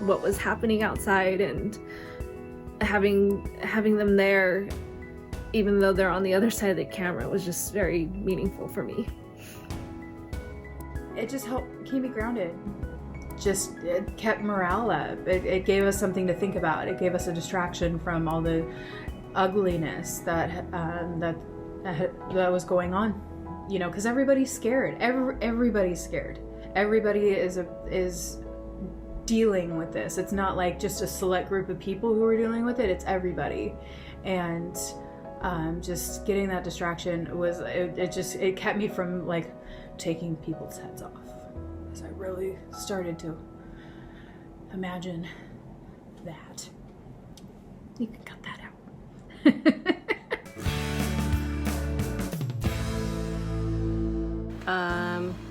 what was happening outside, and having them there, even though they're on the other side of the camera, was just very meaningful for me. It just helped keep me grounded. It kept morale up. It gave us something to think about. It gave us a distraction from all the ugliness that was going on. You know, because everybody's scared. Everybody's scared. Everybody is dealing with this. It's not like just a select group of people who are dealing with it. It's everybody, and just getting that distraction was it kept me from like taking people's heads off, because I really started to imagine that. You can cut that out.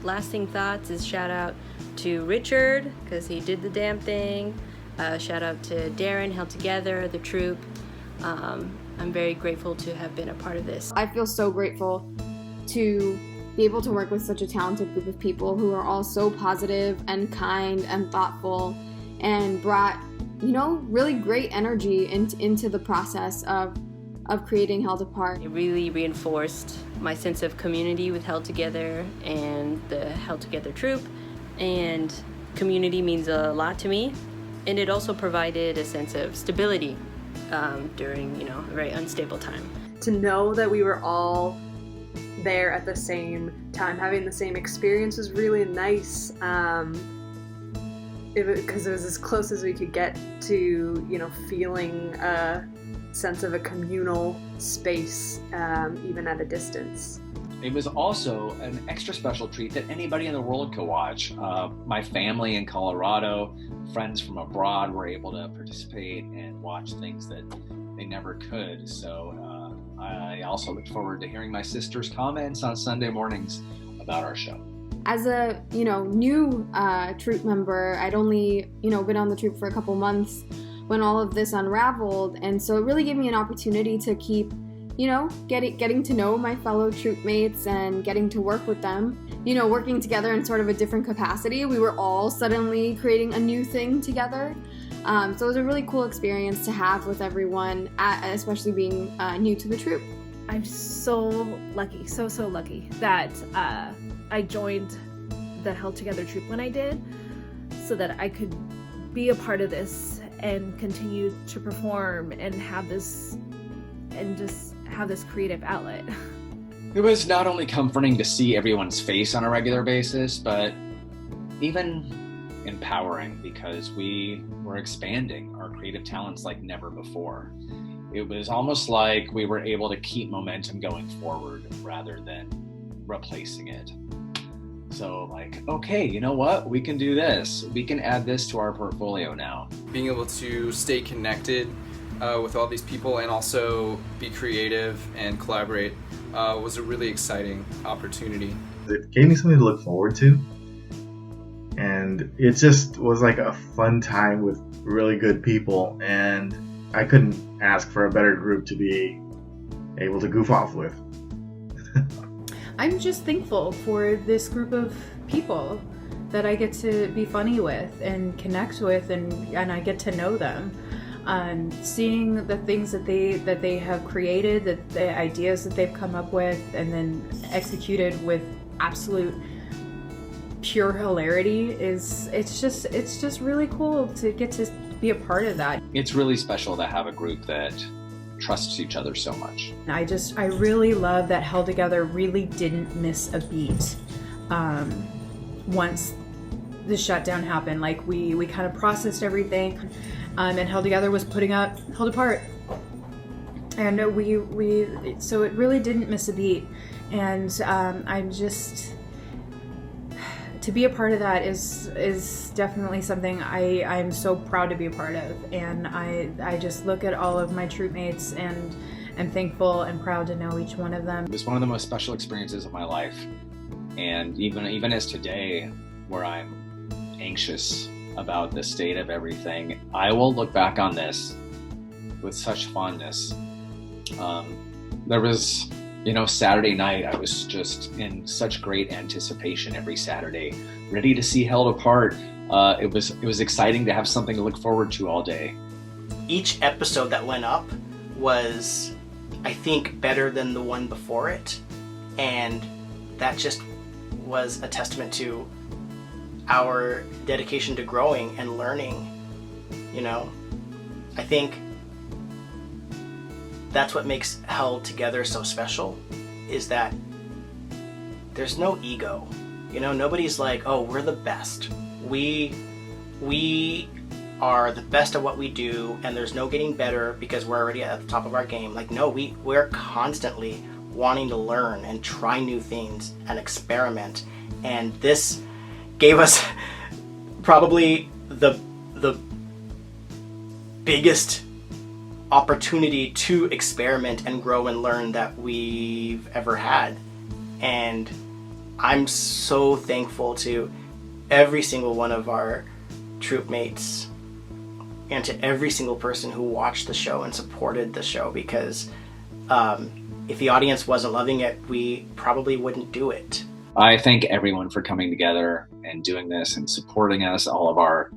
Lasting thoughts is shout out to Richard, because he did the damn thing. Shout out to Darren, Held Together, the troupe. I'm very grateful to have been a part of this. I feel so grateful to be able to work with such a talented group of people who are all so positive and kind and thoughtful, and brought, you know, really great energy into the process of creating Held Apart. It really reinforced my sense of community with Held Together and the Held Together troupe, and community means a lot to me, and it also provided a sense of stability during, you know, a very unstable time. To know that we were all there at the same time, having the same experience, was really nice. Because it was as close as we could get to, you know, feeling a sense of a communal space, even at a distance. It was also an extra special treat that anybody in the world could watch. My family in Colorado, friends from abroad were able to participate and watch things that they never could. So I also look forward to hearing my sister's comments on Sunday mornings about our show. As a, you know, new troupe member, I'd only, you know, been on the troupe for a couple months when all of this unraveled, and so it really gave me an opportunity to keep, you know, getting to know my fellow troupe mates and getting to work with them, you know, working together in sort of a different capacity. We were all suddenly creating a new thing together. So it was a really cool experience to have with everyone, especially being new to the troupe. I'm so lucky, so lucky that I joined the Held Together troupe when I did, so that I could be a part of this and continue to perform and have this, and just have this creative outlet. It was not only comforting to see everyone's face on a regular basis, but even empowering, because we were expanding our creative talents like never before. It was almost like we were able to keep momentum going forward rather than replacing it. So like, okay, you know what? We can do this. We can add this to our portfolio now. Being able to stay connected with all these people and also be creative and collaborate was a really exciting opportunity. It gave me something to look forward to. And it just was like a fun time with really good people. And I couldn't ask for a better group to be able to goof off with. I'm just thankful for this group of people that I get to be funny with and connect with, and I get to know them. Seeing the things that they have created, that the ideas that they've come up with and then executed with absolute pure hilarity it's just really cool to get to be a part of that. It's really special to have a group that trusts each other so much. I really love that Held Together really didn't miss a beat once the shutdown happened. Like we kind of processed everything, and Held Together was putting up Held Apart, and so it really didn't miss a beat. And I'm just, to be a part of that is definitely something I'm so proud to be a part of. And I just look at all of my troupe mates and I'm thankful and proud to know each one of them. It was one of the most special experiences of my life. And even as today, where I'm anxious about the state of everything, I will look back on this with such fondness. There was Saturday night, I was just in such great anticipation every Saturday, ready to see Held Apart. It was exciting to have something to look forward to all day. Each episode that went up was, I think, better than the one before it, and that just was a testament to our dedication to growing and learning. I think that's what makes Held Together so special, is that there's no ego. Nobody's like, oh, we're the best. We are the best at what we do, and there's no getting better because we're already at the top of our game. Like, no, we're constantly wanting to learn and try new things and experiment. And this gave us probably the biggest opportunity to experiment and grow and learn that we've ever had. And I'm so thankful to every single one of our troop mates and to every single person who watched the show and supported the show, because if the audience wasn't loving it, we probably wouldn't do it. I thank everyone for coming together and doing this and supporting us, all of our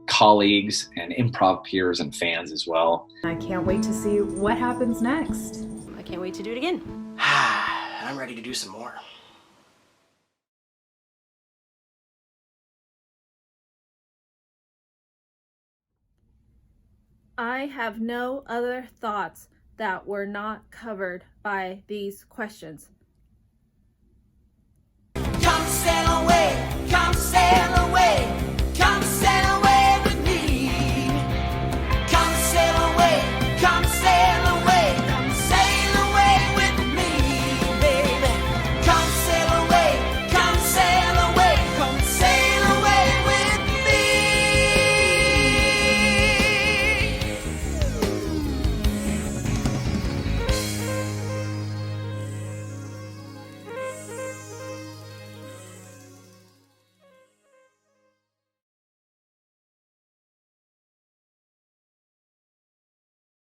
colleagues and improv peers and fans as well. I can't wait to see what happens next. I can't wait to do it again. I'm ready to do some more. I have no other thoughts that were not covered by these questions.